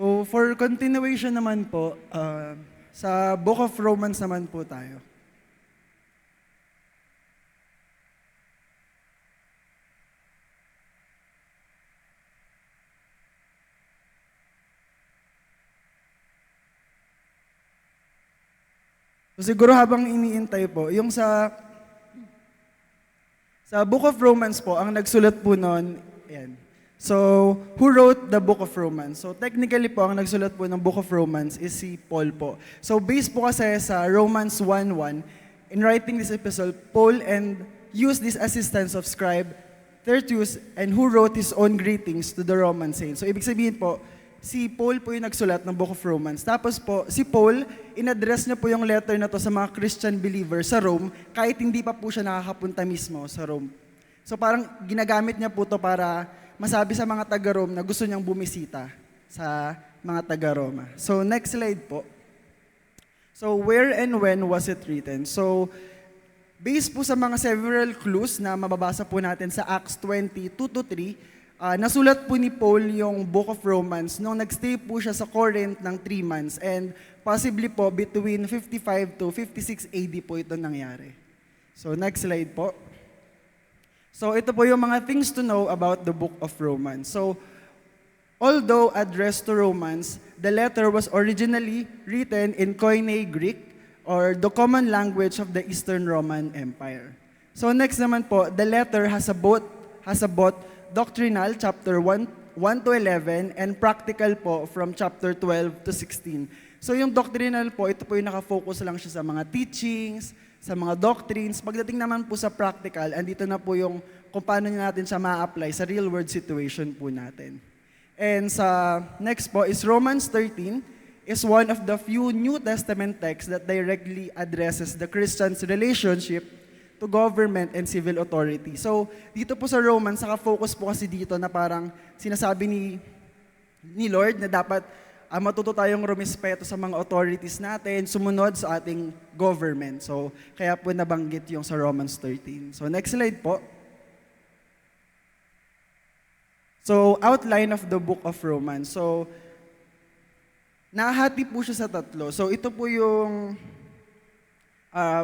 So for continuation naman po, sa Book of Romans naman po tayo. So siguro habang iniintay po, yung sa Book of Romans po, ang nagsulat po noon, ayan. So, who wrote the Book of Romans? So, technically po, ang nagsulat po ng Book of Romans is si Paul po. So, based po kasi sa Romans 1:1, in writing this epistle, Paul and used this assistance of scribe Tertius, and who wrote his own greetings to the Roman saints. So, ibig sabihin po, si Paul po yung nagsulat ng Book of Romans. Tapos po, si Paul, in-address niya po yung letter na to sa mga Christian believers sa Rome, kahit hindi pa po siya nakakapunta mismo sa Rome. So, parang ginagamit niya po to para masabi sa mga taga-Rome na gusto niyang bumisita sa mga taga-Roma. So, next slide po. So, where and when was it written? So, based po sa mga several clues na mababasa po natin sa Acts 20:2-3, nasulat po ni Paul yung Book of Romans nung nagstay po siya sa Corinth ng 3 months, and possibly po between 55 to 56 AD po ito nangyari. So, next slide po. So, ito po yung mga things to know about the Book of Romans. So, although addressed to Romans, the letter was originally written in Koine Greek, or the common language of the Eastern Roman Empire. So, next naman po, the letter has a both doctrinal, chapter 1 to 11, and practical po from chapter 12 to 16. So, yung doctrinal po, ito po yung nakafocus lang siya sa mga teachings, sa mga doctrines. Pagdating naman po sa practical, andito na po yung kung paano natin siya ma-apply sa real world situation po natin. And sa next po is Romans 13 is one of the few New Testament texts that directly addresses the Christian's relationship to government and civil authority. So, dito po sa Romans, naka-focus po kasi dito na parang sinasabi ni Lord na dapat matuto tayong rumispeto sa mga authorities natin, sumunod sa ating government. So, kaya po nabanggit yung sa Romans 13. So, next slide po. So, outline of the book of Romans. So, nahati po siya sa tatlo. So, ito po yung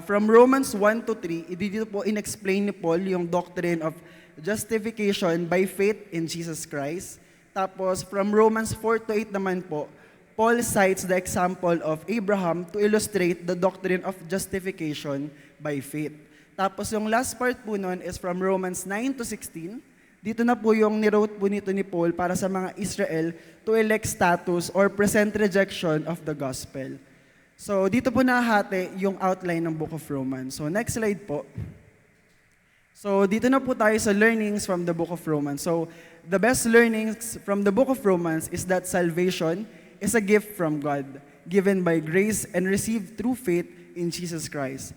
from Romans 1 to 3, dito po in-explain ni Paul yung doctrine of justification by faith in Jesus Christ. Tapos, from Romans 4 to 8 naman po, Paul cites the example of Abraham to illustrate the doctrine of justification by faith. Tapos yung last part po nun is from Romans 9 to 16. dito na po yung ni-wrote po nito ni Paul para sa mga Israel to elect status or present rejection of the gospel. So dito po nahati yung outline ng Book of Romans. So next slide po. So dito na po tayo sa learnings from the Book of Romans. So the best learnings from the Book of Romans is that salvation is a gift from God, given by grace and received through faith in Jesus Christ,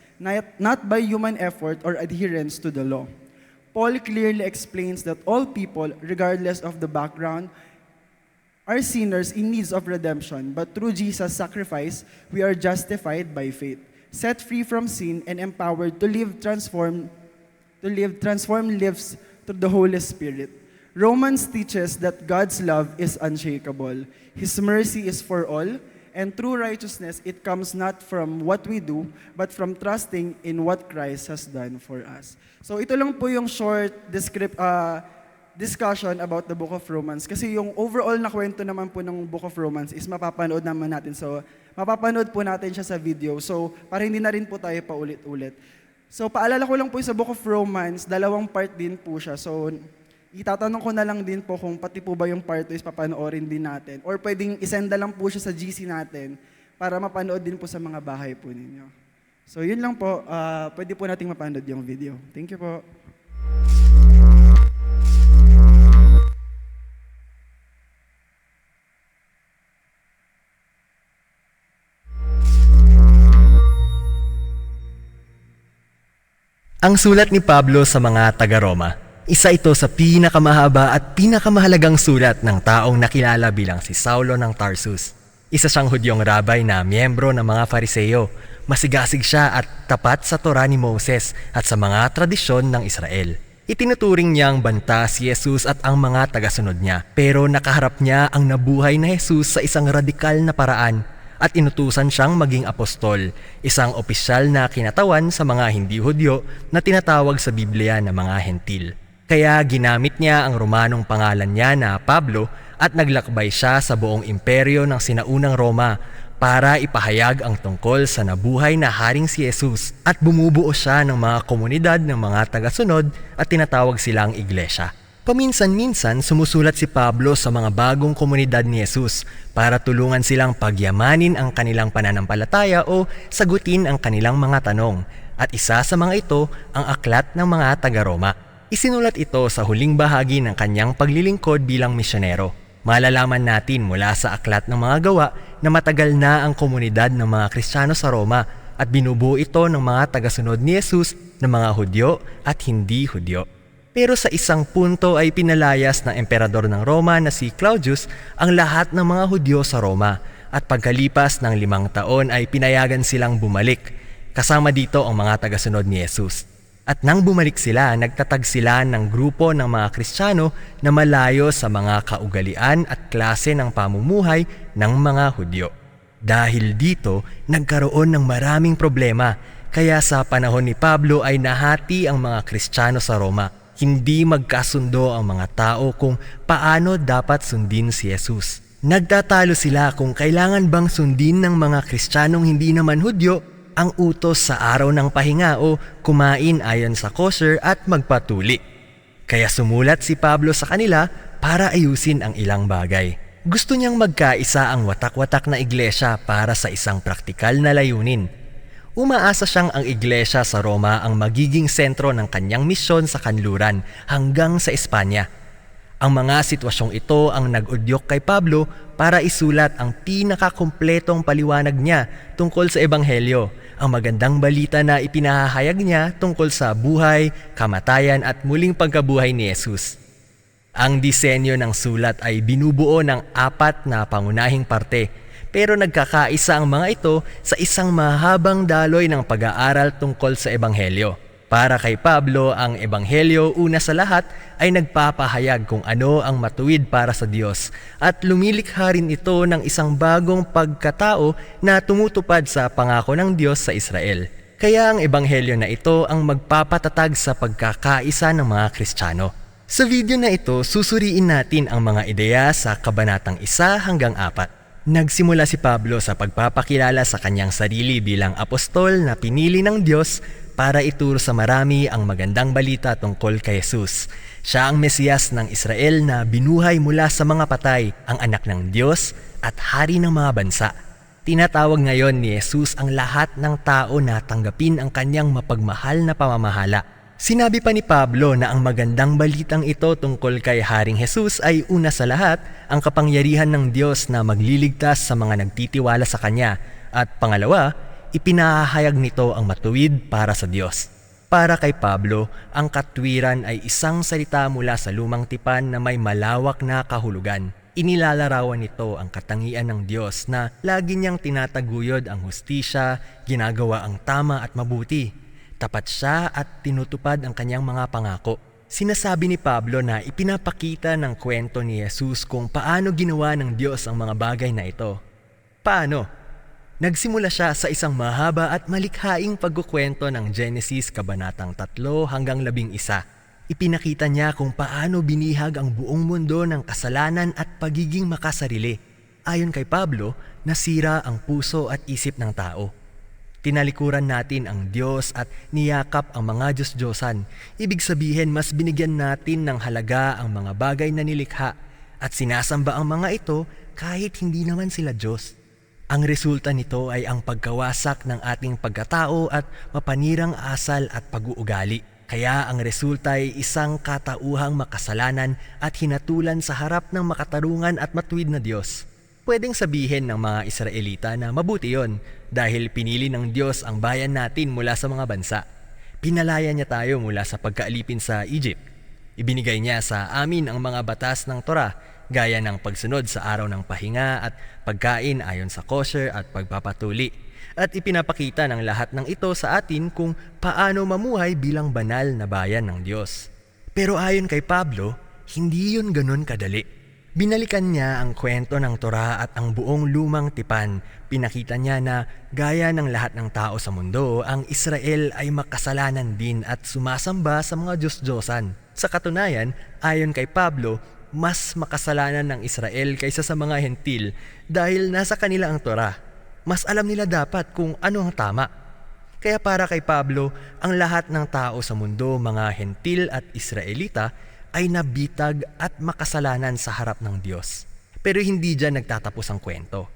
not by human effort or adherence to the law. Paul clearly explains that all people, regardless of the background, are sinners in need of redemption, but through Jesus' sacrifice, we are justified by faith, set free from sin, and empowered to live transformed lives through the Holy Spirit. Romans teaches that God's love is unshakable. His mercy is for all, and true righteousness, it comes not from what we do, but from trusting in what Christ has done for us. So ito lang po yung short discussion about the Book of Romans. Kasi yung overall na kwento naman po ng Book of Romans is mapapanood naman natin. So mapapanood po natin siya sa video. So para hindi na rin po tayo paulit-ulit. So paalala ko lang po sa Book of Romans, 2 part din po siya. So itatanong ko na lang din po kung pati po ba yung part 2 is papanoorin din natin. Or pwedeng isenda lang po siya sa GC natin para mapanood din po sa mga bahay po ninyo. So yun lang po, pwede po nating mapanood yung video. Thank you po. Ang sulat ni Pablo sa mga taga-Roma, isa ito sa pinakamahaba at pinakamahalagang sulat ng taong nakilala bilang si Saulo ng Tarsus. Isa siyang Hudyong rabay na miyembro ng mga Fariseo. Masigasig siya at tapat sa Torah ni Moses at sa mga tradisyon ng Israel. Itinuturing niyang banta si Jesus at ang mga tagasunod niya. Pero nakaharap niya ang nabuhay na Jesus sa isang radikal na paraan at inutusan siyang maging apostol, isang opisyal na kinatawan sa mga hindi Hudyo na tinatawag sa Biblia na mga Hentil. Kaya ginamit niya ang Romanong pangalan niya na Pablo at naglakbay siya sa buong imperyo ng sinaunang Roma para ipahayag ang tungkol sa nabuhay na haring si Jesus at bumubuo siya ng mga komunidad ng mga tagasunod at tinatawag silang iglesia. Paminsan-minsan sumusulat si Pablo sa mga bagong komunidad ni Jesus para tulungan silang pagyamanin ang kanilang pananampalataya o sagutin ang kanilang mga tanong. At isa sa mga ito ang aklat ng mga taga-Roma. Isinulat ito sa huling bahagi ng kanyang paglilingkod bilang misyonero. Malalaman natin mula sa aklat ng mga gawa na matagal na ang komunidad ng mga Kristiyano sa Roma at binubuo ito ng mga tagasunod ni Jesus ng mga Hudyo at hindi Hudyo. Pero sa isang punto ay pinalayas ng emperador ng Roma na si Claudius ang lahat ng mga Hudyo sa Roma at pagkalipas ng 5 taon ay pinayagan silang bumalik, kasama dito ang mga tagasunod ni Jesus. At nang bumalik sila, nagtatag sila ng grupo ng mga Kristiyano na malayo sa mga kaugalian at klase ng pamumuhay ng mga Hudyo. Dahil dito, nagkaroon ng maraming problema, kaya sa panahon ni Pablo ay nahati ang mga Kristiyano sa Roma. Hindi magkasundo ang mga tao kung paano dapat sundin si Jesus. Nagtatalo sila kung kailangan bang sundin ng mga Kristiyanong hindi naman Hudyo ang utos sa araw ng pahinga o kumain ayon sa kosher at magpatuli. Kaya sumulat si Pablo sa kanila para ayusin ang ilang bagay. Gusto niyang magkaisa ang watak-watak na iglesia para sa isang praktikal na layunin. Umaasa siyang ang iglesia sa Roma ang magiging sentro ng kanyang misyon sa kanluran hanggang sa Espanya. Ang mga sitwasyong ito ang nag-udyok kay Pablo para isulat ang pinakakumpletong paliwanag niya tungkol sa Ebanghelyo, ang magandang balita na ipinahahayag niya tungkol sa buhay, kamatayan at muling pagkabuhay ni Jesus. Ang disenyo ng sulat ay binubuo ng 4 na pangunahing parte, pero nagkakaisa ang mga ito sa isang mahabang daloy ng pag-aaral tungkol sa Ebanghelyo. Para kay Pablo, ang Ebanghelyo una sa lahat ay nagpapahayag kung ano ang matuwid para sa Diyos at lumilikha rin ito ng isang bagong pagkatao na tumutupad sa pangako ng Diyos sa Israel. Kaya ang Ebanghelyo na ito ang magpapatatag sa pagkakaisa ng mga Kristiyano. Sa video na ito, susuriin natin ang mga ideya sa kabanatang 1 hanggang 4. Nagsimula si Pablo sa pagpapakilala sa kanyang sarili bilang apostol na pinili ng Diyos para ituro sa marami ang magandang balita tungkol kay Jesus. Siya ang Mesiyas ng Israel na binuhay mula sa mga patay, ang anak ng Diyos at hari ng mga bansa. Tinatawag ngayon ni Jesus ang lahat ng tao na tanggapin ang kanyang mapagmahal na pamamahala. Sinabi pa ni Pablo na ang magandang balitang ito tungkol kay Haring Jesus ay una sa lahat ang kapangyarihan ng Diyos na magliligtas sa mga nagtitiwala sa Kanya, at pangalawa, ipinahayag nito ang matuwid para sa Diyos. Para kay Pablo, ang katwiran ay isang salita mula sa lumang tipan na may malawak na kahulugan. Inilalarawan nito ang katangian ng Diyos na lagi niyang tinataguyod ang hustisya, ginagawa ang tama at mabuti. Tapat siya at tinutupad ang kanyang mga pangako. Sinasabi ni Pablo na ipinapakita ng kwento ni Jesus kung paano ginawa ng Diyos ang mga bagay na ito. Paano? Nagsimula siya sa isang mahaba at malikhaing pagkukwento ng Genesis kabanatang 3 hanggang 11. Ipinakita niya kung paano binihag ang buong mundo ng kasalanan at pagiging makasarili. Ayon kay Pablo, nasira ang puso at isip ng tao. Tinalikuran natin ang Diyos at niyakap ang mga Diyos-Diyosan. Ibig sabihin, mas binigyan natin ng halaga ang mga bagay na nilikha at sinasamba ang mga ito kahit hindi naman sila Diyos. Ang resulta nito ay ang pagkawasak ng ating pagkatao at mapanirang asal at pag-uugali. Kaya ang resulta ay isang katauhang makasalanan at hinatulan sa harap ng makatarungan at matuwid na Diyos. Pwedeng sabihin ng mga Israelita na mabuti yon dahil pinili ng Diyos ang bayan natin mula sa mga bansa. Pinalaya niya tayo mula sa pagkaalipin sa Egypt. Ibinigay niya sa amin ang mga batas ng Torah, gaya ng pagsunod sa araw ng pahinga at pagkain ayon sa kosher at pagpapatuli. At ipinapakita ng lahat ng ito sa atin kung paano mamuhay bilang banal na bayan ng Diyos. Pero ayon kay Pablo, hindi yun ganun kadali. Binalikan niya ang kwento ng Torah at ang buong lumang tipan. Pinakita niya na gaya ng lahat ng tao sa mundo, ang Israel ay makasalanan din at sumasamba sa mga Diyos-Diyosan. Sa katunayan, ayon kay Pablo, mas makasalanan ng Israel kaysa sa mga Hentil dahil nasa kanila ang Torah. Mas alam nila dapat kung ano ang tama. Kaya para kay Pablo, ang lahat ng tao sa mundo, mga Hentil at Israelita, ay nabitag at makasalanan sa harap ng Diyos. Pero hindi dyan nagtatapos ang kwento.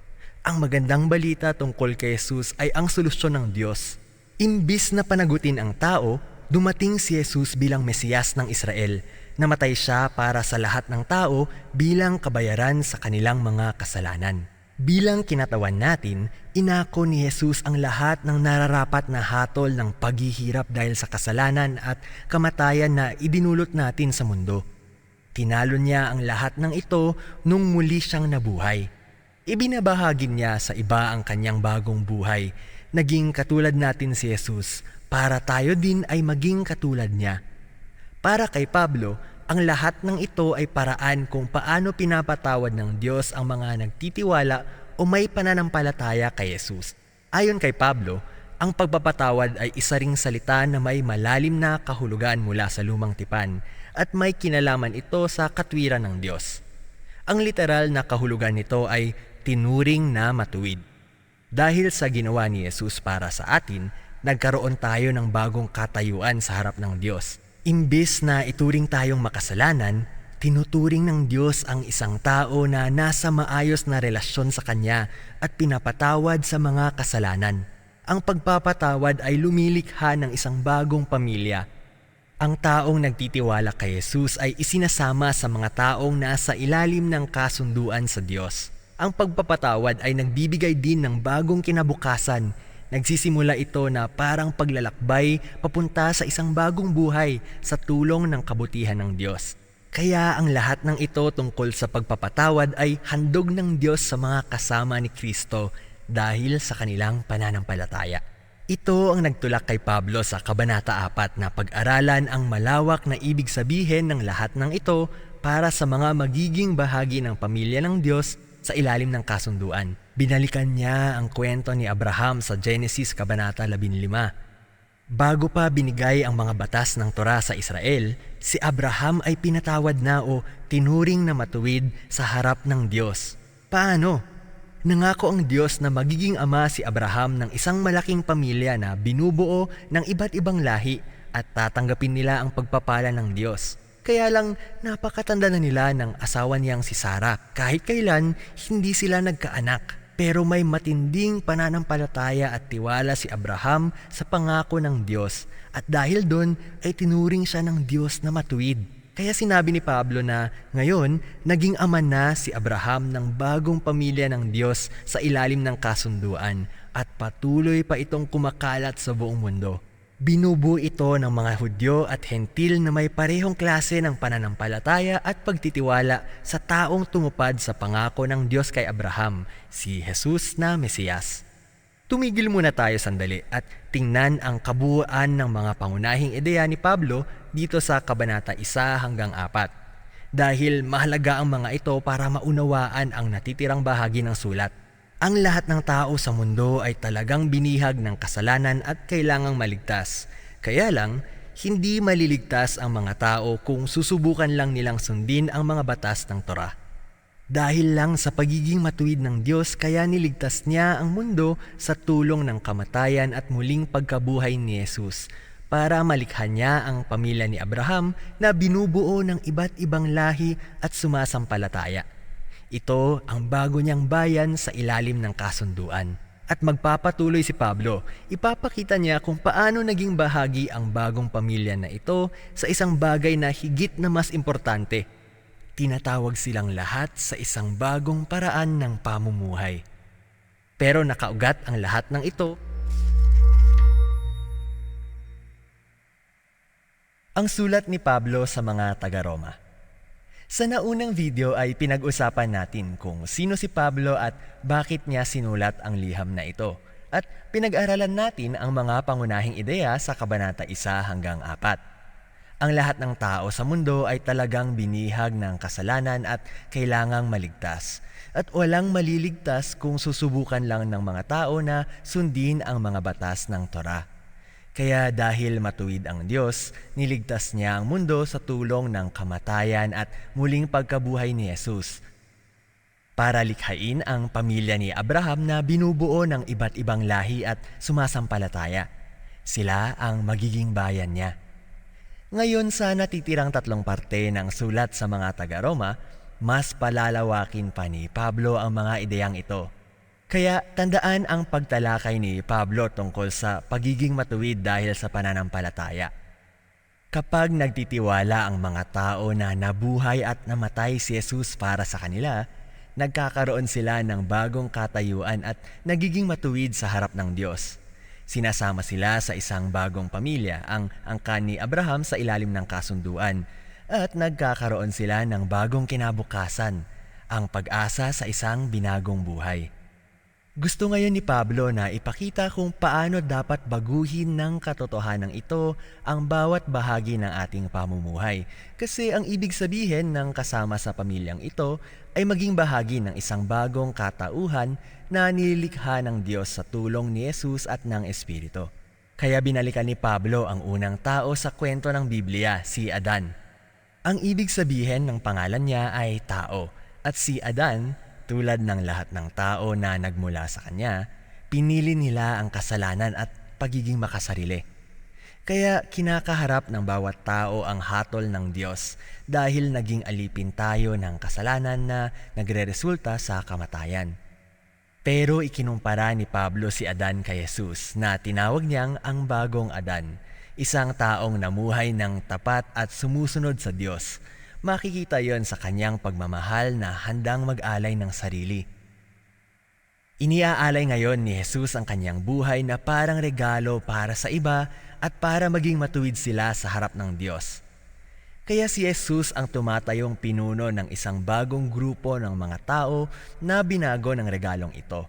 Ang magandang balita tungkol kay Jesus ay ang solusyon ng Diyos. Imbis na panagutin ang tao, dumating si Jesus bilang Mesiyas ng Israel. Namatay siya para sa lahat ng tao bilang kabayaran sa kanilang mga kasalanan. Bilang kinatawan natin, inako ni Jesus ang lahat ng nararapat na hatol ng paghihirap dahil sa kasalanan at kamatayan na idinulot natin sa mundo. Tinalo niya ang lahat ng ito nung muli siyang nabuhay. Ibinabahagi niya sa iba ang kanyang bagong buhay. Naging katulad natin si Jesus para tayo din ay maging katulad niya. Para kay Pablo, ang lahat ng ito ay paraan kung paano pinapatawad ng Diyos ang mga nagtitiwala o may pananampalataya kay Jesus. Ayon kay Pablo, ang pagpapatawad ay isa ring salita na may malalim na kahulugan mula sa lumang tipan at may kinalaman ito sa katwiran ng Diyos. Ang literal na kahulugan nito ay tinuring na matuwid. Dahil sa ginawa ni Jesus para sa atin, nagkaroon tayo ng bagong katayuan sa harap ng Diyos. Imbis na ituring tayong makasalanan, tinuturing ng Diyos ang isang tao na nasa maayos na relasyon sa Kanya at pinapatawad sa mga kasalanan. Ang pagpapatawad ay lumilikha ng isang bagong pamilya. Ang taong nagtitiwala kay Jesus ay isinasama sa mga taong nasa ilalim ng kasunduan sa Diyos. Ang pagpapatawad ay nagbibigay din ng bagong kinabukasan. Nagsisimula ito na parang paglalakbay papunta sa isang bagong buhay sa tulong ng kabutihan ng Diyos. Kaya ang lahat ng ito tungkol sa pagpapatawad ay handog ng Diyos sa mga kasama ni Kristo dahil sa kanilang pananampalataya. Ito ang nagtulak kay Pablo sa Kabanata 4 na pag-aralan ang malawak na ibig sabihin ng lahat ng ito para sa mga magiging bahagi ng pamilya ng Diyos sa ilalim ng kasunduan. Binalikan niya ang kwento ni Abraham sa Genesis Kabanata 15. Bago pa binigay ang mga batas ng Torah sa Israel, si Abraham ay pinatawad na o tinuring na matuwid sa harap ng Diyos. Paano? Nangako ang Diyos na magiging ama si Abraham ng isang malaking pamilya na binubuo ng iba't ibang lahi at tatanggapin nila ang pagpapala ng Diyos. Kaya lang napakatanda na nila ng asawa niyang si Sarah. Kahit kailan, hindi sila nagkaanak. Pero may matinding pananampalataya at tiwala si Abraham sa pangako ng Diyos. At dahil doon ay tinuring siya ng Diyos na matuwid. Kaya sinabi ni Pablo na ngayon, naging ama na si Abraham ng bagong pamilya ng Diyos sa ilalim ng kasunduan at patuloy pa itong kumakalat sa buong mundo. Binubuo ito ng mga Hudyo at Hentil na may parehong klase ng pananampalataya at pagtitiwala sa taong tumupad sa pangako ng Diyos kay Abraham, si Jesus na Mesiyas. Tumigil muna tayo sandali at tingnan ang kabuuan ng mga pangunahing ideya ni Pablo dito sa Kabanata 1 hanggang 4. Dahil mahalaga ang mga ito para maunawaan ang natitirang bahagi ng sulat. Ang lahat ng tao sa mundo ay talagang binihag ng kasalanan at kailangang maligtas. Kaya lang, hindi maliligtas ang mga tao kung susubukan lang nilang sundin ang mga batas ng Torah. Dahil lang sa pagiging matuwid ng Diyos, kaya niligtas niya ang mundo sa tulong ng kamatayan at muling pagkabuhay ni Jesus para malikha niya ang pamilya ni Abraham na binubuo ng iba't ibang lahi at sumasampalataya. Ito ang bago niyang bayan sa ilalim ng kasunduan. At magpapatuloy si Pablo, ipapakita niya kung paano naging bahagi ang bagong pamilya na ito sa isang bagay na higit na mas importante. Tinatawag silang lahat sa isang bagong paraan ng pamumuhay. Pero nakaugat ang lahat ng ito ang sulat ni Pablo sa mga taga-Roma. Sa naunang video ay pinag-usapan natin kung sino si Pablo at bakit niya sinulat ang liham na ito. At pinag-aralan natin ang mga pangunahing ideya sa Kabanata 1 hanggang 4. Ang lahat ng tao sa mundo ay talagang binihag ng kasalanan at kailangang maligtas. At walang maliligtas kung susubukan lang ng mga tao na sundin ang mga batas ng Torah. Kaya dahil matuwid ang Diyos, niligtas niya ang mundo sa tulong ng kamatayan at muling pagkabuhay ni Jesus. Para likhain ang pamilya ni Abraham na binubuo ng iba't ibang lahi at sumasampalataya. Sila ang magiging bayan niya. Ngayon sa natitirang 3 parte ng sulat sa mga taga-Roma, mas palalawakin pa ni Pablo ang mga ideyang ito. Kaya tandaan ang pagtalakay ni Pablo tungkol sa pagiging matuwid dahil sa pananampalataya. Kapag nagtitiwala ang mga tao na nabuhay at namatay si Jesus para sa kanila, nagkakaroon sila ng bagong katayuan at nagiging matuwid sa harap ng Diyos. Sinasama sila sa isang bagong pamilya, ang angkan ni Abraham sa ilalim ng kasunduan, at nagkakaroon sila ng bagong kinabukasan, ang pag-asa sa isang binagong buhay. Gusto ngayon ni Pablo na ipakita kung paano dapat baguhin ng katotohanan ito ang bawat bahagi ng ating pamumuhay. Kasi ang ibig sabihin ng kasama sa pamilyang ito ay maging bahagi ng isang bagong katauhan na nilikha ng Diyos sa tulong ni Jesus at ng Espiritu. Kaya binalikan ni Pablo ang unang tao sa kwento ng Biblia, si Adan. Ang ibig sabihin ng pangalan niya ay tao, at si Adan, tulad ng lahat ng tao na nagmula sa kanya, pinili nila ang kasalanan at pagiging makasarili. Kaya kinakaharap ng bawat tao ang hatol ng Diyos dahil naging alipin tayo ng kasalanan na nagreresulta sa kamatayan. Pero ikinumpara ni Pablo si Adan kay Jesus na tinawag niyang ang bagong Adan, isang taong namuhay ng tapat at sumusunod sa Diyos. Makikita yon sa kanyang pagmamahal na handang mag-alay ng sarili. Iniaalay ngayon ni Jesus ang kanyang buhay na parang regalo para sa iba at para maging matuwid sila sa harap ng Diyos. Kaya si Jesus ang tumatayong pinuno ng isang bagong grupo ng mga tao na binago ng regalong ito.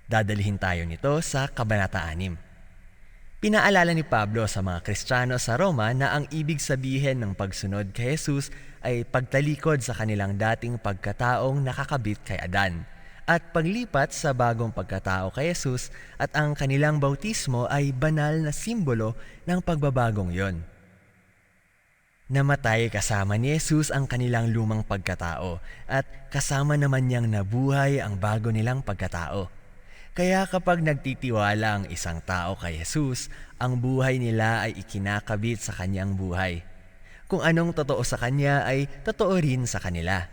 Dadalhin tayo nito sa Kabanata 6. Pinaalala ni Pablo sa mga Kristiyano sa Roma na ang ibig sabihin ng pagsunod kay Jesus ay pagtalikod sa kanilang dating pagkataong nakakabit kay Adan at paglipat sa bagong pagkatao kay Jesus, at ang kanilang bautismo ay banal na simbolo ng pagbabagong yon. Namatay kasama ni Jesus ang kanilang lumang pagkatao at kasama naman niyang nabuhay ang bago nilang pagkatao. Kaya kapag nagtitiwala ang isang tao kay Jesus, ang buhay nila ay ikinakabit sa kanyang buhay. Kung anong totoo sa kanya ay totoo rin sa kanila.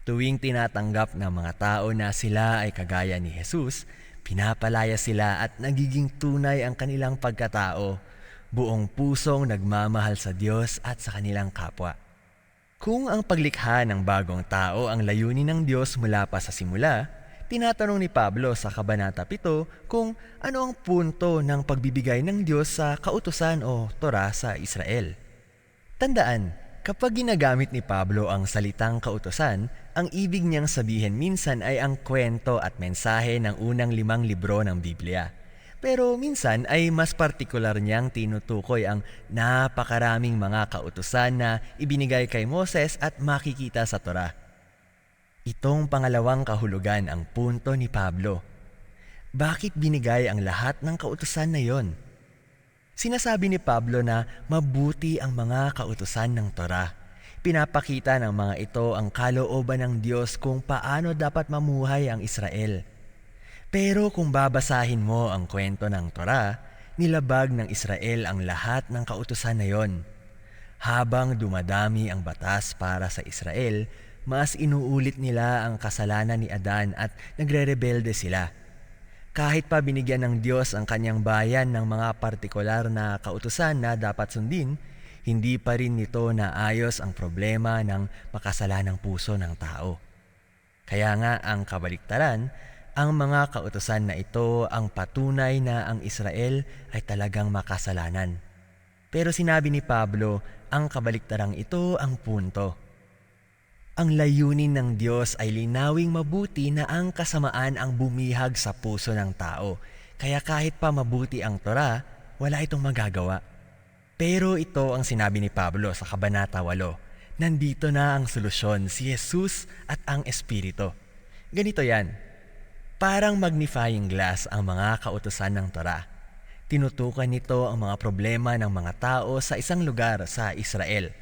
Tuwing tinatanggap ng mga tao na sila ay kagaya ni Jesus, pinapalaya sila at nagiging tunay ang kanilang pagkatao, buong pusong nagmamahal sa Diyos at sa kanilang kapwa. Kung ang paglikha ng bagong tao ang layunin ng Diyos mula pa sa simula, tinatanong ni Pablo sa Kabanata 7 kung ano ang punto ng pagbibigay ng Diyos sa kautusan o Torah sa Israel. Tandaan, kapag ginagamit ni Pablo ang salitang kautusan, ang ibig niyang sabihin minsan ay ang kwento at mensahe ng unang 5 libro ng Biblia. Pero minsan ay mas partikular niyang tinutukoy ang napakaraming mga kautusan na ibinigay kay Moses at makikita sa Torah. Itong pangalawang kahulugan ang punto ni Pablo. Bakit binigay ang lahat ng kautusan na yon? Sinasabi ni Pablo na mabuti ang mga kautusan ng Torah. Pinapakita ng mga ito ang kalooban ng Diyos kung paano dapat mamuhay ang Israel. Pero kung babasahin mo ang kwento ng Torah, nilabag ng Israel ang lahat ng kautusan na yon. Habang dumadami ang batas para sa Israel, mas inuulit nila ang kasalanan ni Adan at nagre-rebelde sila. Kahit pa binigyan ng Diyos ang kanyang bayan ng mga partikular na kautusan na dapat sundin, hindi pa rin nito naayos ang problema ng makasalanang puso ng tao. Kaya nga ang kabaliktaran, ang mga kautusan na ito ang patunay na ang Israel ay talagang makasalanan. Pero sinabi ni Pablo, ang kabaliktarang ito ang punto. Ang layunin ng Diyos ay linawing mabuti na ang kasamaan ang bumihag sa puso ng tao. Kaya kahit pa mabuti ang Torah, wala itong magagawa. Pero ito ang sinabi ni Pablo sa Kabanata 8. Nandito na ang solusyon, si Jesus at ang Espiritu. Ganito yan. Parang magnifying glass ang mga kautusan ng Torah. Tinutukan nito ang mga problema ng mga tao sa isang lugar sa Israel.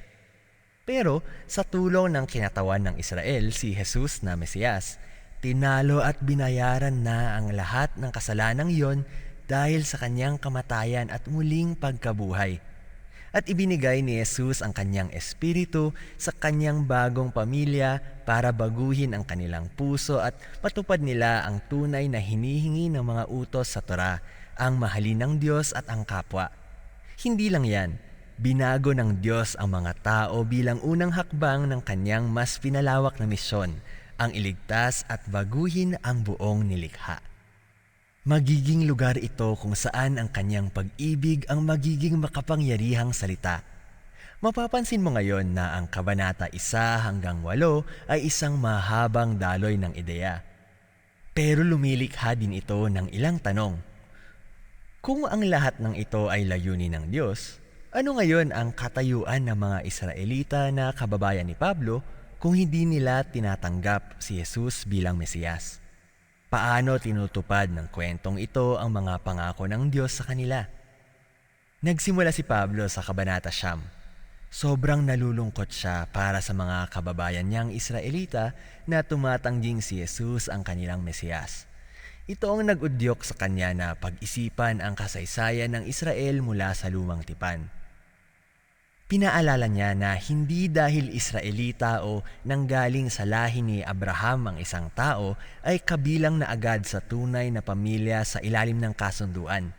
Pero sa tulong ng kinatawan ng Israel, si Jesus na Mesiyas, tinalo at binayaran na ang lahat ng kasalanang iyon dahil sa kanyang kamatayan at muling pagkabuhay. At ibinigay ni Jesus ang kanyang espiritu sa kanyang bagong pamilya para baguhin ang kanilang puso at matupad nila ang tunay na hinihingi ng mga utos sa Torah, ang mahalin ng Diyos at ang kapwa. Hindi lang yan, binago ng Diyos ang mga tao bilang unang hakbang ng kanyang mas pinalawak na misyon, ang iligtas at baguhin ang buong nilikha. Magiging lugar ito kung saan ang kanyang pag-ibig ang magiging makapangyarihang salita. Mapapansin mo ngayon na ang Kabanata 1 hanggang 8 ay isang mahabang daloy ng ideya. Pero lumilikha din ito ng ilang tanong. Kung ang lahat ng ito ay layunin ng Diyos, ano ngayon ang katayuan ng mga Israelita na kababayan ni Pablo kung hindi nila tinatanggap si Jesus bilang Mesiyas? Paano tinutupad ng kwentong ito ang mga pangako ng Diyos sa kanila? Nagsimula si Pablo sa Kabanata 9. Sobrang nalulungkot siya para sa mga kababayan niyang Israelita na tumatangging si Jesus ang kanilang Mesiyas. Ito ang nag-udyok sa kanya na pag-isipan ang kasaysayan ng Israel mula sa lumang tipan. Pinaalala niya na hindi dahil Israelita o nanggaling sa lahi ni Abraham ang isang tao ay kabilang na agad sa tunay na pamilya sa ilalim ng kasunduan.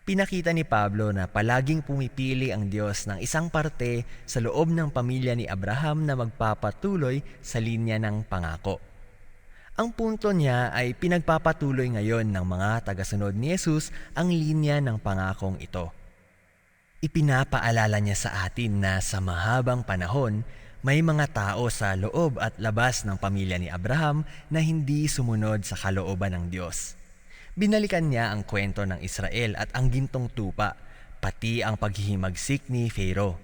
Pinakita ni Pablo na palaging pumipili ang Diyos ng isang parte sa loob ng pamilya ni Abraham na magpapatuloy sa linya ng pangako. Ang punto niya ay pinagpapatuloy ngayon ng mga tagasunod ni Jesus ang linya ng pangakong ito. Ipinapaalala niya sa atin na sa mahabang panahon, may mga tao sa loob at labas ng pamilya ni Abraham na hindi sumunod sa kalooban ng Diyos. Binalikan niya ang kwento ng Israel at ang gintong tupa, pati ang paghihimagsik ni Pharaoh.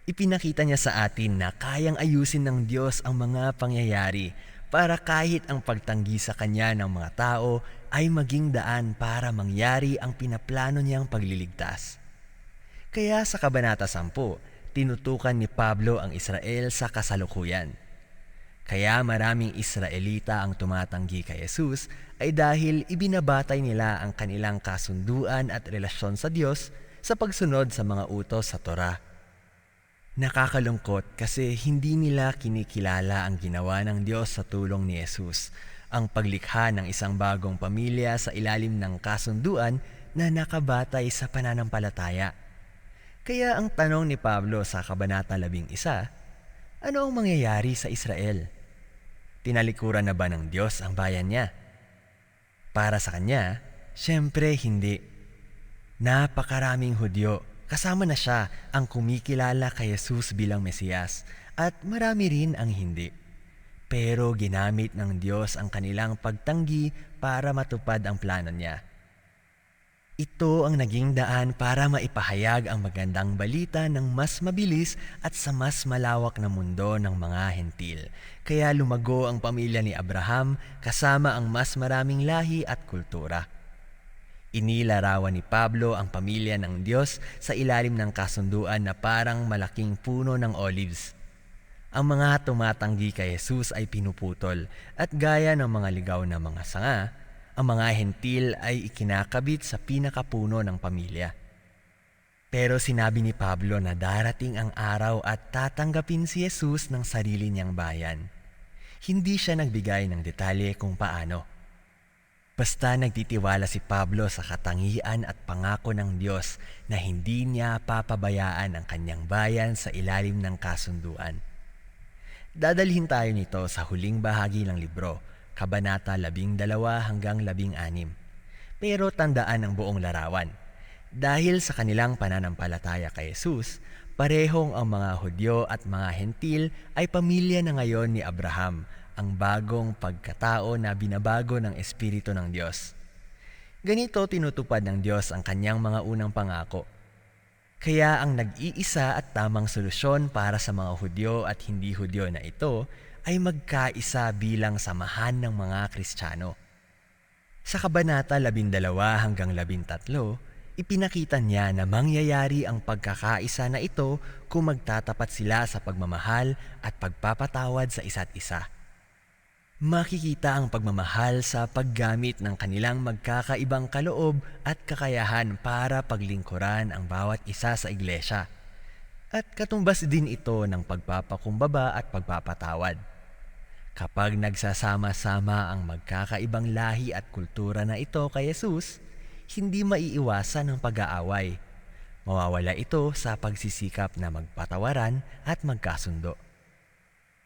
Ipinakita niya sa atin na kayang ayusin ng Diyos ang mga pangyayari para kahit ang pagtanggi sa Kanya ng mga tao ay maging daan para mangyari ang pinaplano niyang pagliligtas. Kaya sa Kabanata 10, tinutukan ni Pablo ang Israel sa kasalukuyan. Kaya maraming Israelita ang tumatanggi kay Jesus ay dahil ibinabatay nila ang kanilang kasunduan at relasyon sa Diyos sa pagsunod sa mga utos sa Torah. Nakakalungkot kasi hindi nila kinikilala ang ginawa ng Diyos sa tulong ni Jesus, ang paglikha ng isang bagong pamilya sa ilalim ng kasunduan na nakabatay sa pananampalataya. Kaya ang tanong ni Pablo sa Kabanata 11, ano ang mangyayari sa Israel? Tinalikuran na ba ng Diyos ang bayan niya? Para sa kanya, syempre hindi. Napakaraming Hudyo, kasama na siya ang kumikilala kay Jesus bilang Mesiyas, at marami rin ang hindi. Pero ginamit ng Diyos ang kanilang pagtanggi para matupad ang plano niya. Ito ang naging daan para maipahayag ang magandang balita ng mas mabilis at sa mas malawak na mundo ng mga hentil. Kaya lumago ang pamilya ni Abraham kasama ang mas maraming lahi at kultura. Inilarawan ni Pablo ang pamilya ng Diyos sa ilalim ng kasunduan na parang malaking puno ng olives. Ang mga tumatanggi kay Jesus ay pinuputol at gaya ng mga ligaw na mga sanga, ang mga hentil ay ikinakabit sa pinakapuno ng pamilya. Pero sinabi ni Pablo na darating ang araw at tatanggapin si Jesus ng sarili niyang bayan. Hindi siya nagbigay ng detalye kung paano. Basta nagtitiwala si Pablo sa katangian at pangako ng Diyos na hindi niya papabayaan ang kanyang bayan sa ilalim ng kasunduan. Dadalhin tayo nito sa huling bahagi ng libro, Kabanata 12 hanggang 16. Pero tandaan ang buong larawan. Dahil sa kanilang pananampalataya kay Jesus, parehong ang mga Hudyo at mga Hentil ay pamilya na ngayon ni Abraham, ang bagong pagkatao na binabago ng Espiritu ng Diyos. Ganito tinutupad ng Diyos ang kanyang mga unang pangako. Kaya ang nag-iisa at tamang solusyon para sa mga Hudyo at hindi Hudyo na ito ay magkaisa bilang samahan ng mga Kristiyano. Sa Kabanata 12 hanggang 13, ipinakita niya na mangyayari ang pagkakaisa na ito kung magtatapat sila sa pagmamahal at pagpapatawad sa isa't isa. Makikita ang pagmamahal sa paggamit ng kanilang magkakaibang kaloob at kakayahan para paglingkuran ang bawat isa sa iglesia. At katumbas din ito ng pagpapakumbaba at pagpapatawad. Kapag nagsasama-sama ang magkakaibang lahi at kultura na ito kay Jesus, hindi maiiwasan ang pag-aaway. Mawawala ito sa pagsisikap na magpatawaran at magkasundo.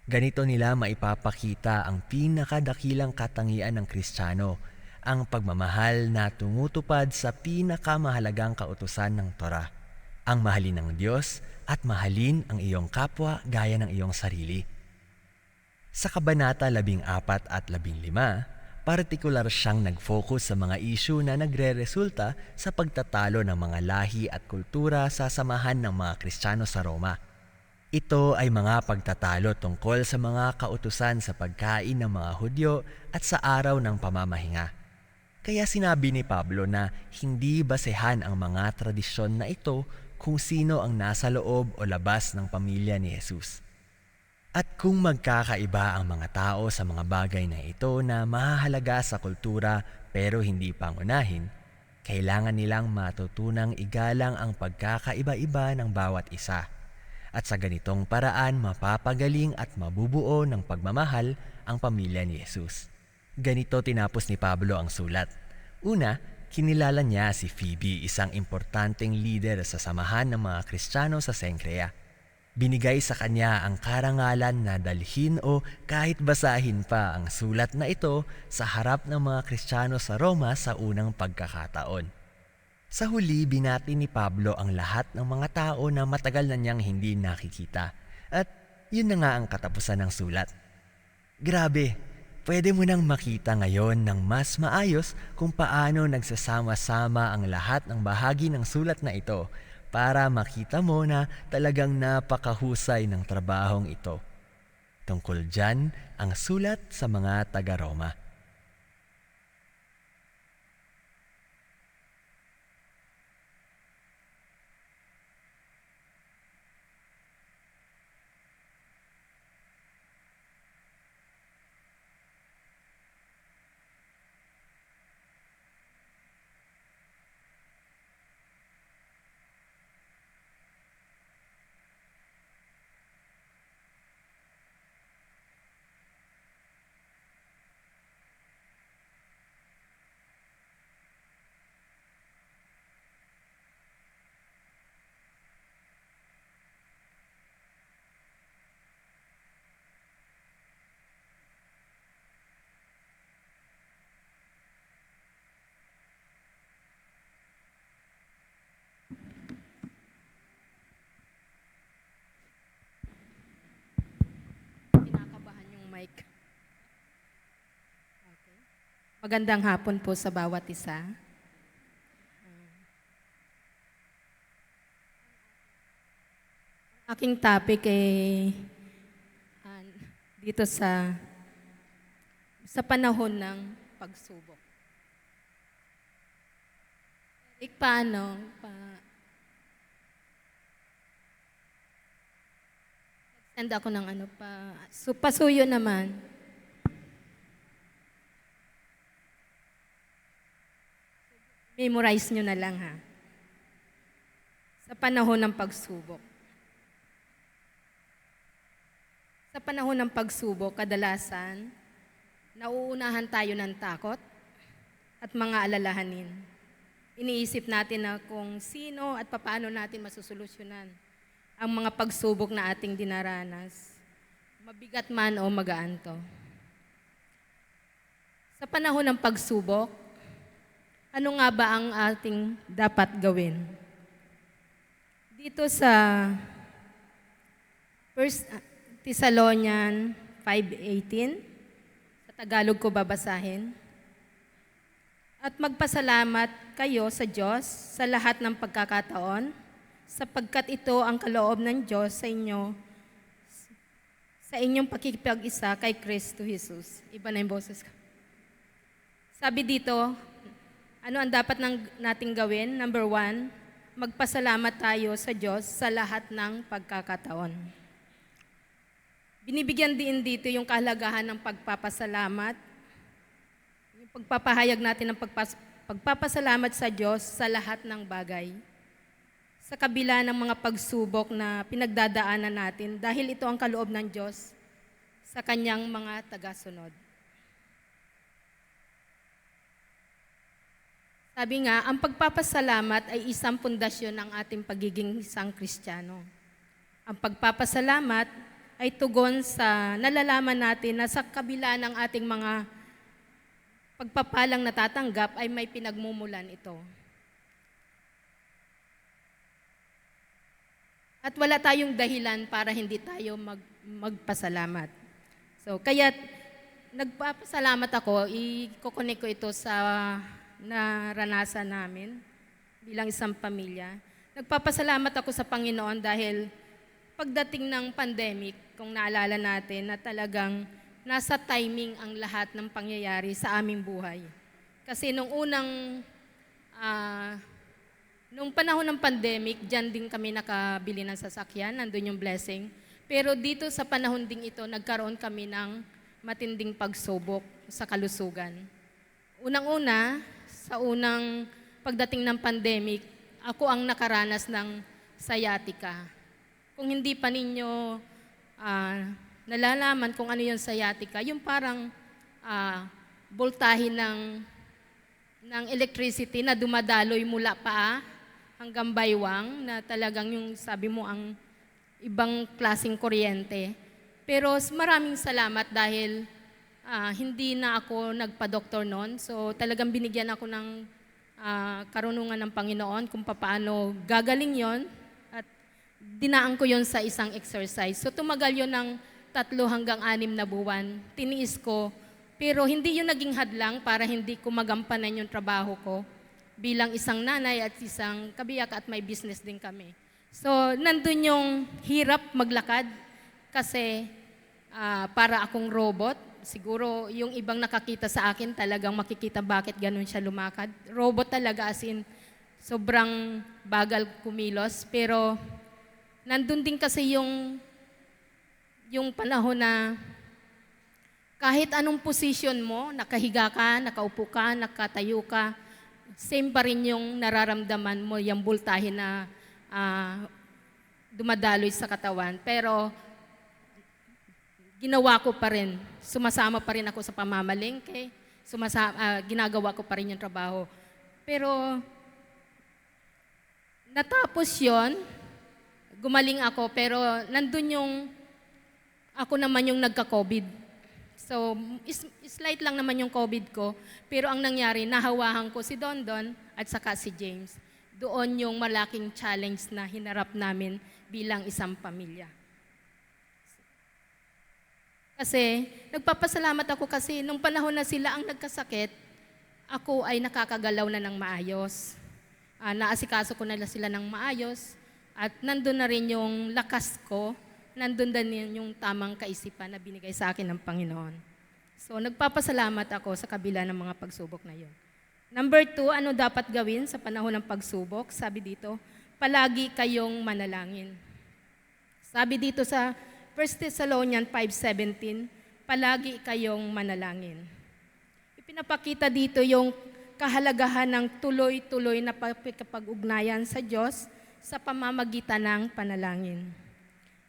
Ganito nila maipapakita ang pinakadakilang katangian ng Kristiyano, ang pagmamahal na tumutupad sa pinakamahalagang kautusan ng Torah, ang mahalin ng Diyos at mahalin ang iyong kapwa gaya ng iyong sarili. Sa Kabanata 14 at 15, partikular siyang nag-focus sa mga issue na nagre-resulta sa pagtatalo ng mga lahi at kultura sa samahan ng mga Kristiyano sa Roma. Ito ay mga pagtatalo tungkol sa mga kautusan sa pagkain ng mga Hudyo at sa araw ng pamamahinga. Kaya sinabi ni Pablo na hindi basehan ang mga tradisyon na ito kung sino ang nasa loob o labas ng pamilya ni Jesus. At kung magkakaiba ang mga tao sa mga bagay na ito na mahahalaga sa kultura pero hindi pangunahin, kailangan nilang matutunang igalang ang pagkakaiba-iba ng bawat isa. At sa ganitong paraan mapapagaling at mabubuo ng pagmamahal ang pamilya ni Jesus. Ganito tinapos ni Pablo ang sulat. Una, kinilala niya si Phoebe, isang importanteng leader sa samahan ng mga Kristiyano sa Cenchrea. Binigay sa kanya ang karangalan na dalhin o kahit basahin pa ang sulat na ito sa harap ng mga Kristiyano sa Roma sa unang pagkakataon. Sa huli, binati ni Pablo ang lahat ng mga tao na matagal na niyang hindi nakikita. At yun na nga ang katapusan ng sulat. Grabe, pwede mo nang makita ngayon ng mas maayos kung paano nagsasama-sama ang lahat ng bahagi ng sulat na ito para makita mo na talagang napakahusay ng trabahong ito. Tungkol dyan ang sulat sa mga taga-Roma. Magandang hapon po sa bawat isa. Aking topic ay dito sa panahon ng pagsubok. Paano? Send ako ng pasuyo naman. Memorize nyo na lang ha. Sa panahon ng pagsubok. Sa panahon ng pagsubok, kadalasan, nauunahan tayo ng takot at mga alalahanin. Iniisip natin na kung sino at paano natin masusolusyonan ang mga pagsubok na ating dinaranas. Mabigat man o magaan to. Sa panahon ng pagsubok, ano nga ba ang ating dapat gawin? Dito sa 1 Thessalonians 5:18, sa Tagalog ko babasahin. At magpasalamat kayo sa Diyos sa lahat ng pagkakataon, sapagkat ito ang kaloob ng Diyos sa inyo, sa inyong pakikipag-isa kay Kristo Jesus. Iba na yung boses ko. Sabi dito, ano ang dapat nating gawin? Number 1, magpasalamat tayo sa Diyos sa lahat ng pagkakataon. Binibigyan din dito yung kahalagahan ng pagpapasalamat, yung pagpapahayag natin ng pagpapasalamat sa Diyos sa lahat ng bagay. Sa kabila ng mga pagsubok na pinagdadaanan natin dahil ito ang kaloob ng Diyos sa kanyang mga tagasunod. Sabi nga, ang pagpapasalamat ay isang pundasyon ng ating pagiging isang Kristiyano. Ang pagpapasalamat ay tugon sa nalalaman natin na sa kabila ng ating mga pagpapalang natatanggap ay may pinagmumulan ito. At wala tayong dahilan para hindi tayo magpasalamat. So, kaya nagpapasalamat ako, i-connect ko ito sa naranasan namin bilang isang pamilya. Nagpapasalamat ako sa Panginoon dahil pagdating ng pandemic, kung naalala natin na talagang nasa timing ang lahat ng pangyayari sa aming buhay. Kasi nung panahon ng pandemic, dyan din kami nakabili ng sasakyan, nandun yung blessing. Pero dito sa panahon ding ito, nagkaroon kami ng matinding pagsubok sa kalusugan. Unang-una, sa unang pagdating ng pandemic, ako ang nakaranas ng sciatica. Kung hindi pa ninyo nalalaman kung ano yung sciatica, yung parang voltahe ng electricity na dumadaloy mula paa hanggang baywang, na talagang yung sabi mo ang ibang klaseng kuryente. Pero maraming salamat dahil hindi na ako nagpa-doktor noon. So talagang binigyan ako ng karunungan ng Panginoon kung paano gagaling yon, at dinaan ko yon sa isang exercise. So tumagal yon ng 3 hanggang 6 na buwan. Tiniis ko, pero hindi yun naging hadlang para hindi ko magampanan yung trabaho ko bilang isang nanay at isang kabiyak, at may business din kami. So nandun yung hirap maglakad kasi para akong robot. Siguro yung ibang nakakita sa akin talagang makikita bakit ganun siya lumakad. Robot talaga, as in sobrang bagal kumilos. Pero nandun din kasi yung panahon na kahit anong position mo, nakahiga ka, nakaupo ka, nakatayo ka, same pa rin yung nararamdaman mo, yung voltahe na dumadaloy sa katawan. Pero ginawa ko pa rin. Sumasama pa rin ako sa pamamalengke. Ginagawa ko pa rin yung trabaho. Pero natapos yon, gumaling ako, pero nandun yung ako naman yung nagka-COVID. So, slight lang naman yung COVID ko. Pero ang nangyari, nahawahan ko si Dondon at saka si James. Doon yung malaking challenge na hinarap namin bilang isang pamilya. Kasi, nagpapasalamat ako kasi nung panahon na sila ang nagkasakit, ako ay nakakagalaw na ng maayos. Naasikaso ko na sila ng maayos at nandun na rin yung lakas ko, nandun din yung tamang kaisipan na binigay sa akin ng Panginoon. So nagpapasalamat ako sa kabila ng mga pagsubok na yun. Number 2, ano dapat gawin sa panahon ng pagsubok? Sabi dito, palagi kayong manalangin. Sabi dito sa 1 Thessalonians 5:17, palagi kayong manalangin. Ipinapakita dito yung kahalagahan ng tuloy-tuloy na pagkapag-ugnayan sa Diyos sa pamamagitan ng panalangin.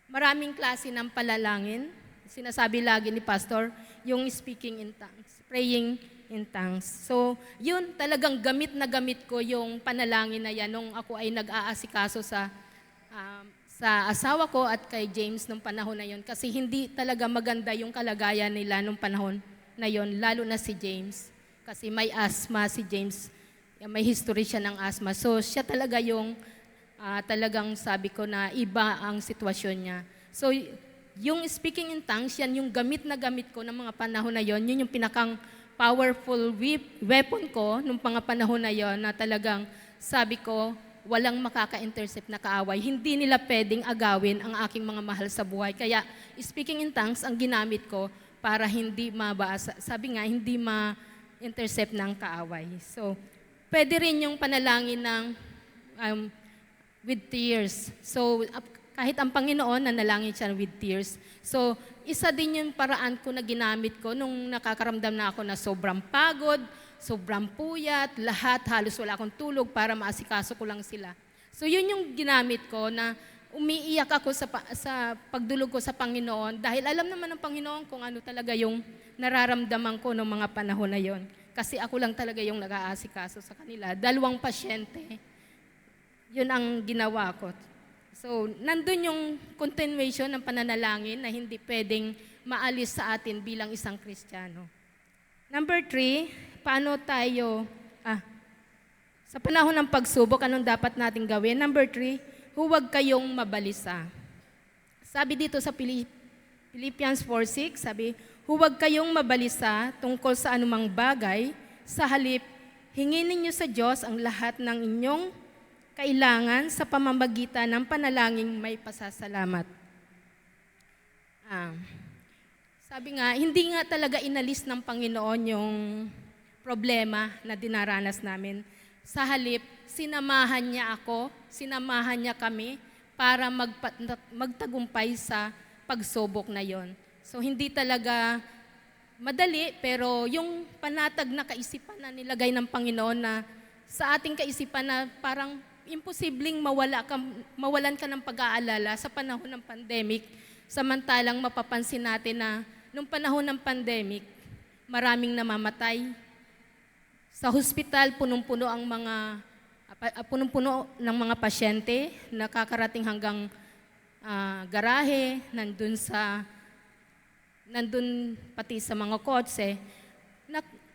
Maraming klase ng panalangin. Sinasabi lagi ni Pastor, yung speaking in tongues, praying in tongues. So, yun talagang gamit na gamit ko yung panalangin na yan nung ako ay nag-aasikaso sa asawa ko at kay James nung panahon na yon. Kasi hindi talaga maganda yung kalagayan nila nung panahon na yon, lalo na si James. Kasi may asthma si James, may history siya ng asthma. So, siya talaga yung talagang sabi ko na iba ang sitwasyon niya. So, yung speaking in tongues, yan yung gamit na gamit ko ng mga panahon na yon. Yun yung pinakang powerful weapon ko nung mga panahon na yon na talagang sabi ko, walang makaka-intercept na kaaway. Hindi nila pwedeng agawin ang aking mga mahal sa buhay. Kaya speaking in tongues ang ginamit ko para hindi mabasa. Sabi nga, hindi ma-intercept ng kaaway. So, pwede rin yung panalangin ng with tears. So, kahit ang Panginoon, nanalangin siya with tears. So, isa din yung paraan ko na ginamit ko nung nakakaramdam na ako na sobrang pagod, sobrang puyat, lahat, halos wala akong tulog para maasikaso ko lang sila. So, yun yung ginamit ko na umiiyak ako sa pagdulog ko sa Panginoon dahil alam naman ng Panginoon kung ano talaga yung nararamdaman ko noong mga panahon na yon. Kasi ako lang talaga yung nag-aasikaso sa kanila. 2 pasyente. Yun ang ginawa ko. So, nandun yung continuation ng pananalangin na hindi pwedeng maalis sa atin bilang isang Kristiyano. Number 3, paano tayo, sa panahon ng pagsubok, anong dapat natin gawin? Number 3, huwag kayong mabalisa. Sabi dito sa Philippians 4:6, sabi, huwag kayong mabalisa tungkol sa anumang bagay, sa halip, hingin ninyo sa Diyos ang lahat ng inyong kailangan sa pamamagitan ng panalangin may pasasalamat. Sabi nga, hindi nga talaga inalis ng Panginoon yung problema na dinaranas namin. Sa halip, sinamahan niya ako, sinamahan niya kami para magtagumpay sa pagsubok na yon. So hindi talaga madali, pero yung panatag na kaisipan na nilagay ng Panginoon na sa ating kaisipan na parang imposibleng mawalan ka ng pag-aalala sa panahon ng pandemic, samantalang mapapansin natin na nung panahon ng pandemic, maraming namamatay. Sa hospital, punong-puno ng mga pasyente, nakakarating hanggang garahe, nandun pati sa mga kotse.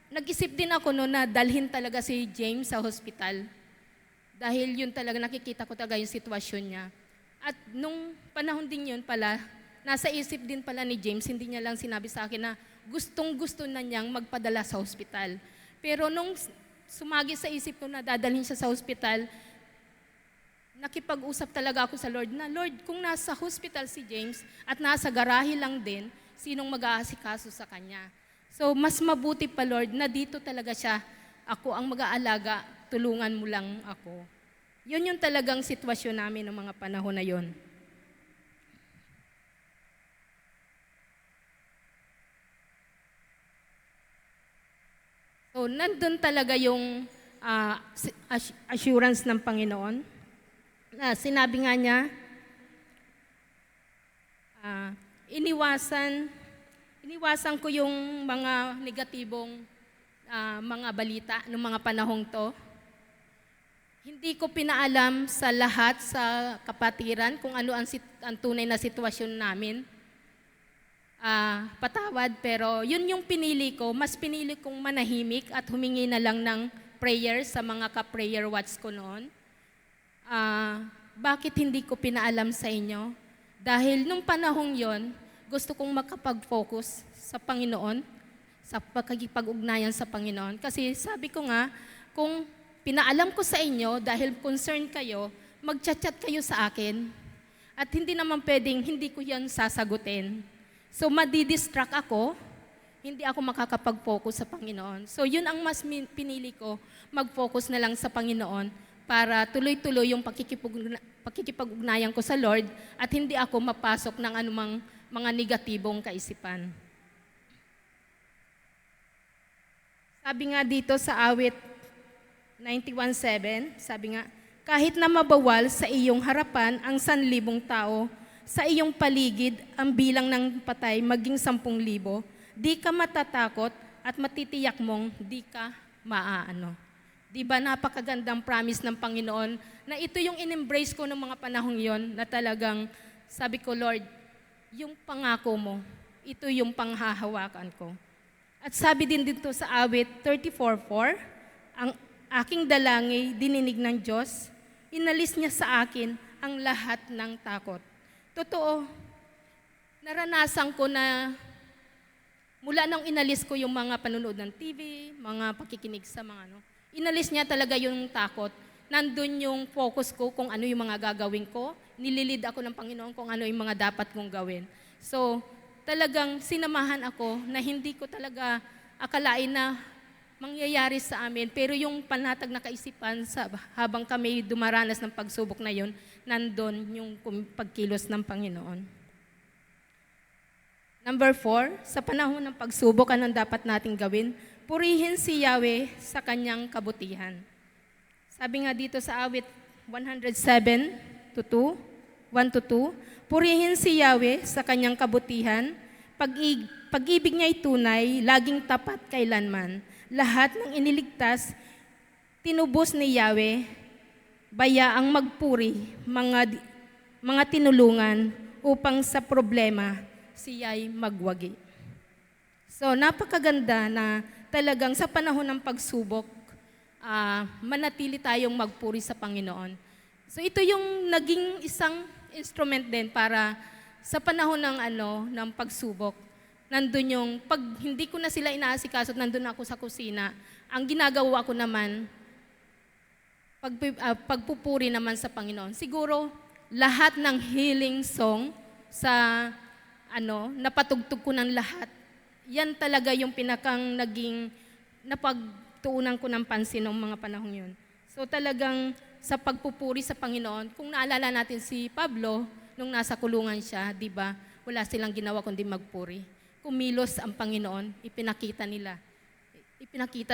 Nag-isip din ako noon na dalhin talaga si James sa hospital. Dahil yun talaga, nakikita ko talaga yung sitwasyon niya. At nung panahon din yun pala, nasa isip din pala ni James, hindi niya lang sinabi sa akin na gustong-gusto na niyang magpadala sa hospital. Pero nung sumagi sa isip ko na dadalhin siya sa hospital, nakipag-usap talaga ako sa Lord na, Lord, kung nasa hospital si James at nasa garahe lang din, sinong mag-aasikaso sa kanya? So, mas mabuti pa, Lord, na dito talaga siya, ako ang mag-aalaga, tulungan mo lang ako. Yun yung talagang sitwasyon namin ng mga panahon na yon. So, nandun talaga yung assurance ng Panginoon. Sinabi nga niya, iniwasan ko yung mga negatibong mga balita ng mga panahong to. Hindi ko pinaalam sa lahat sa kapatiran kung ano ang tunay na sitwasyon namin. Patawad, pero yun yung pinili ko. Mas pinili kong manahimik at humingi na lang ng prayer sa mga ka-prayer watch ko noon. Bakit hindi ko pinaalam sa inyo? Dahil nung panahong yon, gusto kong makapag-focus sa Panginoon, sa pagkikipag-ugnayan sa Panginoon. Kasi sabi ko nga, kung pinaalam ko sa inyo dahil concerned kayo, magchat-chat kayo sa akin. At hindi naman pwedeng hindi ko yan sasagutin. So madidistract ako, hindi ako makakapag-focus sa Panginoon. So yun ang mas pinili ko, mag-focus na lang sa Panginoon para tuloy-tuloy yung pakikipag-ugnayan ko sa Lord at hindi ako mapasok ng anumang mga negatibong kaisipan. Sabi nga dito sa awit 91:7, sabi nga, kahit na mabawal sa iyong harapan ang 1,000 tao, sa iyong paligid ang bilang ng patay maging 10,000, di ka matatakot at matitiyak mong di ka maaano. Di ba napakagandang promise ng Panginoon na ito yung in-embrace ko ng mga panahong yon na talagang sabi ko, Lord, yung pangako mo, ito yung panghahawakan ko. At sabi din dito sa awit 34:4, ang aking dalangin dininig ng Diyos, inalis niya sa akin ang lahat ng takot. Totoo, naranasan ko na mula nang inalis ko yung mga panunood ng TV, mga pakikinig sa mga inalis niya talaga yung takot. Nandun yung focus ko kung ano yung mga gagawin ko. Nililid ako ng Panginoon kung ano yung mga dapat kong gawin. So, talagang sinamahan ako na hindi ko talaga akalain na mangyayari sa amin. Pero yung panatag na kaisipan habang kami dumaranas ng pagsubok na yon, nandun yung pagkilos ng Panginoon. Number 4, sa panahon ng pagsubok, anong dapat nating gawin? Purihin si Yahweh sa kanyang kabutihan. Sabi nga dito sa awit 107:2, 1-2, purihin si Yahweh sa kanyang kabutihan, pag-ibig niya'y tunay, laging tapat kailanman. Lahat ng iniligtas, tinubos ni Yahweh, bayaang magpuri, mga tinulungan upang sa problema siya'y magwagi. So napakaganda na talagang sa panahon ng pagsubok, manatili tayong magpuri sa Panginoon. So ito yung naging isang instrument din para sa panahon ng pagsubok. Nandun yung, pag hindi ko na sila inaasikaso, nandun ako sa kusina, ang ginagawa ko naman, pagpupuri naman sa Panginoon. Siguro, lahat ng healing song sa, napatugtog ko ng lahat, yan talaga yung pinakang naging, napagtuunan ko ng pansin ng mga panahong yun. So talagang sa pagpupuri sa Panginoon, kung naalala natin si Pablo, nung nasa kulungan siya, di ba, wala silang ginawa kundi magpuri. Kumilos ang Panginoon, ipinakita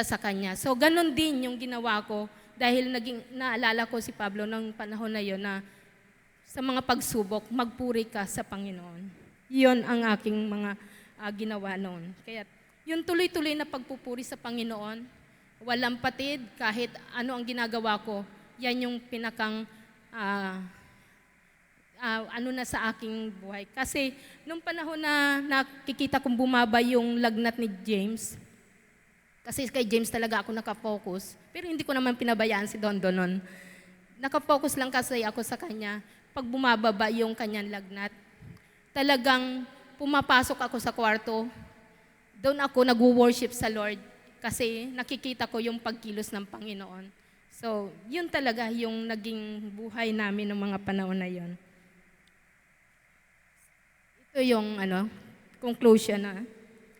sa kanya. So ganun din yung ginawa ko dahil naalala ko si Pablo ng panahon na yon na sa mga pagsubok, magpuri ka sa Panginoon. Iyon ang aking mga ginawa noon. Kaya yung tuloy-tuloy na pagpupuri sa Panginoon, walang patid, kahit ano ang ginagawa ko, yan yung pinakang na sa aking buhay. Kasi nung panahon na nakikita kong bumaba yung lagnat ni James, kasi kay James talaga ako nakafocus, pero hindi ko naman pinabayaan si Dondo nun. Nakafocus lang kasi ako sa kanya. Pag bumababa yung kanyang lagnat, talagang pumapasok ako sa kwarto, doon ako nag-worship sa Lord kasi nakikita ko yung pagkilos ng Panginoon. So, yun talaga yung naging buhay namin ng mga panahon na yun. Ito yung conclusion na.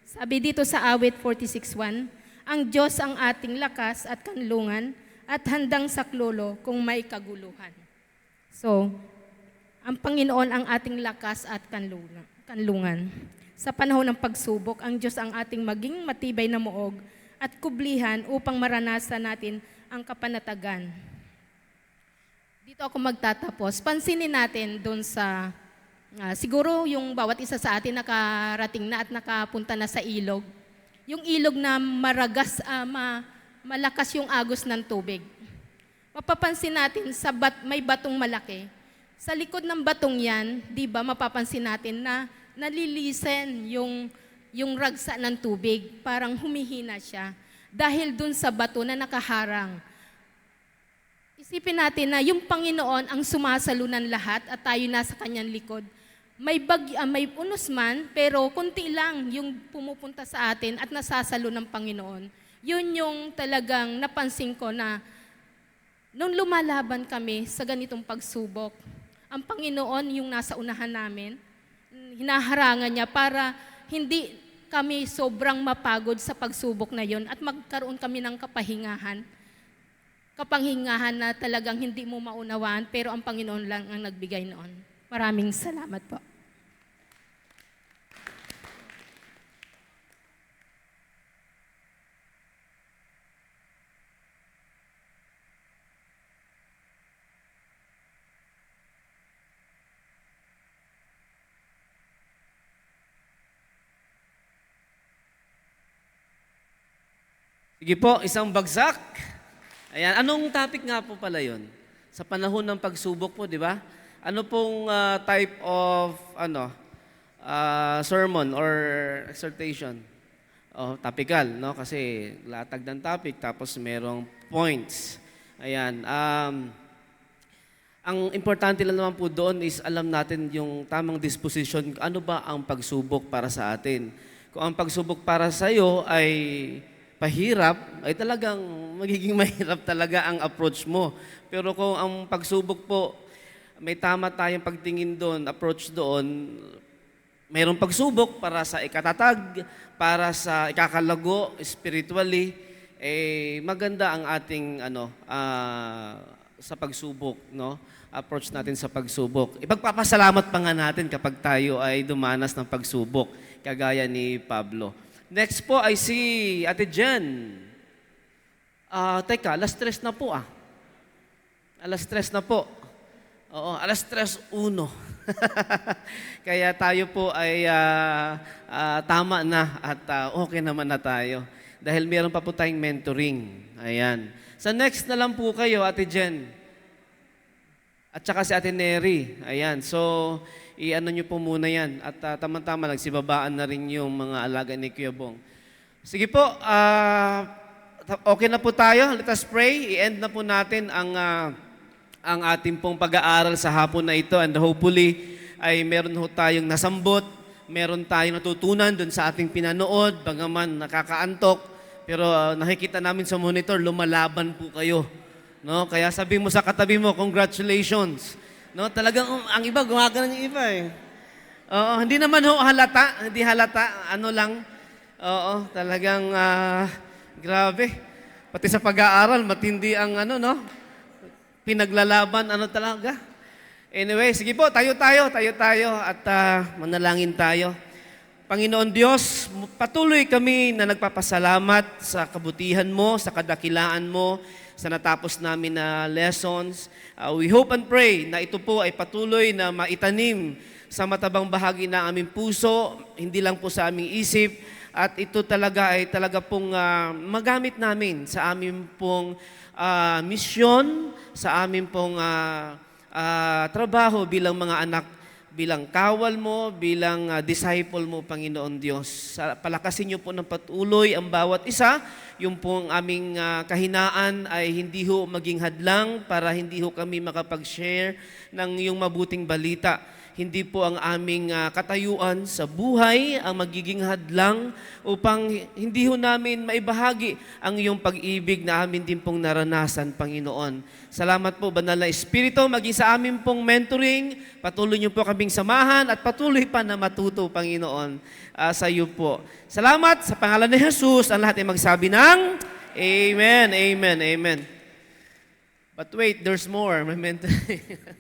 Sabi dito sa awit 46:1, ang Diyos ang ating lakas at kanlungan at handang saklolo kung may kaguluhan. So, ang Panginoon ang ating lakas at kanlungan. Sa panahon ng pagsubok, ang Diyos ang ating maging matibay na muog at kublihan upang maranasan natin ang kapanatagan. Dito ako magtatapos. Pansinin natin doon sa, siguro yung bawat isa sa atin nakarating na at nakapunta na sa ilog. Yung ilog na malakas yung agos ng tubig. Mapapansin natin may batong malaki. Sa likod ng batong yan, di ba, mapapansin natin na nalilisen yung ragsa ng tubig, parang humihina siya. Dahil dun sa bato na nakaharang. Isipin natin na yung Panginoon ang sumasalo ng lahat at tayo nasa kanyang likod. may unos man, pero kunti lang yung pumupunta sa atin at nasasalo ng Panginoon. Yun yung talagang napansin ko na nung lumalaban kami sa ganitong pagsubok, ang Panginoon yung nasa unahan namin, hinaharangan niya para hindi kami sobrang mapagod sa pagsubok na yon at magkaroon kami ng kapahingahan na talagang hindi mo maunawaan, pero ang Panginoon lang ang nagbigay noon. Maraming salamat po. Sige po, isang bagsak. Ayan, anong topic nga po pala yun? Sa panahon ng pagsubok po, di ba? Ano pong type of sermon or exhortation? Oh, topical, no? Kasi latag ng topic, tapos merong points. Ayan. Ang importante lang naman po doon is alam natin yung tamang disposition. Ano ba ang pagsubok para sa atin? Kung ang pagsubok para sa iyo ay pahirap, ay talagang magiging mahirap talaga ang approach mo. Pero kung ang pagsubok po, may tama tayong pagtingin doon, approach doon, mayroong pagsubok para sa ikatatag, para sa ikakalago, spiritually, maganda ang ating sa pagsubok, no? Approach natin sa pagsubok. Ipagpapasalamat pa nga natin kapag tayo ay dumanas ng pagsubok, kagaya ni Pablo. Next po ay si Ate Jen. Teka, alas 3 na po Alas 3 na po. Oo, alas 3:01. Kaya tayo po ay tama na at okay naman na tayo. Dahil meron pa po tayong mentoring. Ayan. Sa next na lang po kayo, Ate Jen. At saka si Ate Neri. Ayan. So, i-ano nyo po muna yan. At tama-tama, nagsibabaan na rin yung mga alaga ni Kuya Bong. Sige po, okay na po tayo. Let us pray. I-end na po natin ang ating pong pag-aaral sa hapon na ito. And hopefully, ay meron ho tayong nasambot. Meron tayong natutunan dun sa ating pinanood. Bagaman nakakaantok. Pero nakikita namin sa monitor, lumalaban po kayo. No? Kaya sabi mo sa katabi mo, congratulations. No, talagang ang iba gumagana yung iba Oo, hindi naman halata, hindi halata, ano lang. Oo, talagang grabe. Pati sa pag-aaral, matindi ang pinaglalaban, talaga. Anyway, sige po, tayo at manalangin tayo. Panginoon Diyos, patuloy kami na nagpapasalamat sa kabutihan mo, sa kadakilaan mo, sa natapos namin na lessons. We hope and pray na ito po ay patuloy na maitanim sa matabang bahagi ng aming puso, hindi lang po sa aming isip, at ito talaga ay talaga pong magamit namin sa aming pong misyon, sa aming pong trabaho bilang mga anak, bilang kawal mo, bilang disciple mo, Panginoon Diyos. Palakasin niyo po ng patuloy ang bawat isa. Yung pong aming kahinaan ay hindi ho maging hadlang para hindi ho kami makapag-share ng iyong mabuting balita. Hindi po ang aming katayuan sa buhay ang magiging hadlang upang hindi ho namin maibahagi ang iyong pag-ibig na amin din pong naranasan, Panginoon. Salamat po, Banal na Espiritu, maging sa amin pong mentoring. Patuloy niyo po kaming samahan at patuloy pa na matuto, Panginoon, sa iyo po. Salamat sa pangalan ni Jesus. Ang lahat ay magsabi ng Amen, Amen, Amen. But wait, there's more. May mentoring.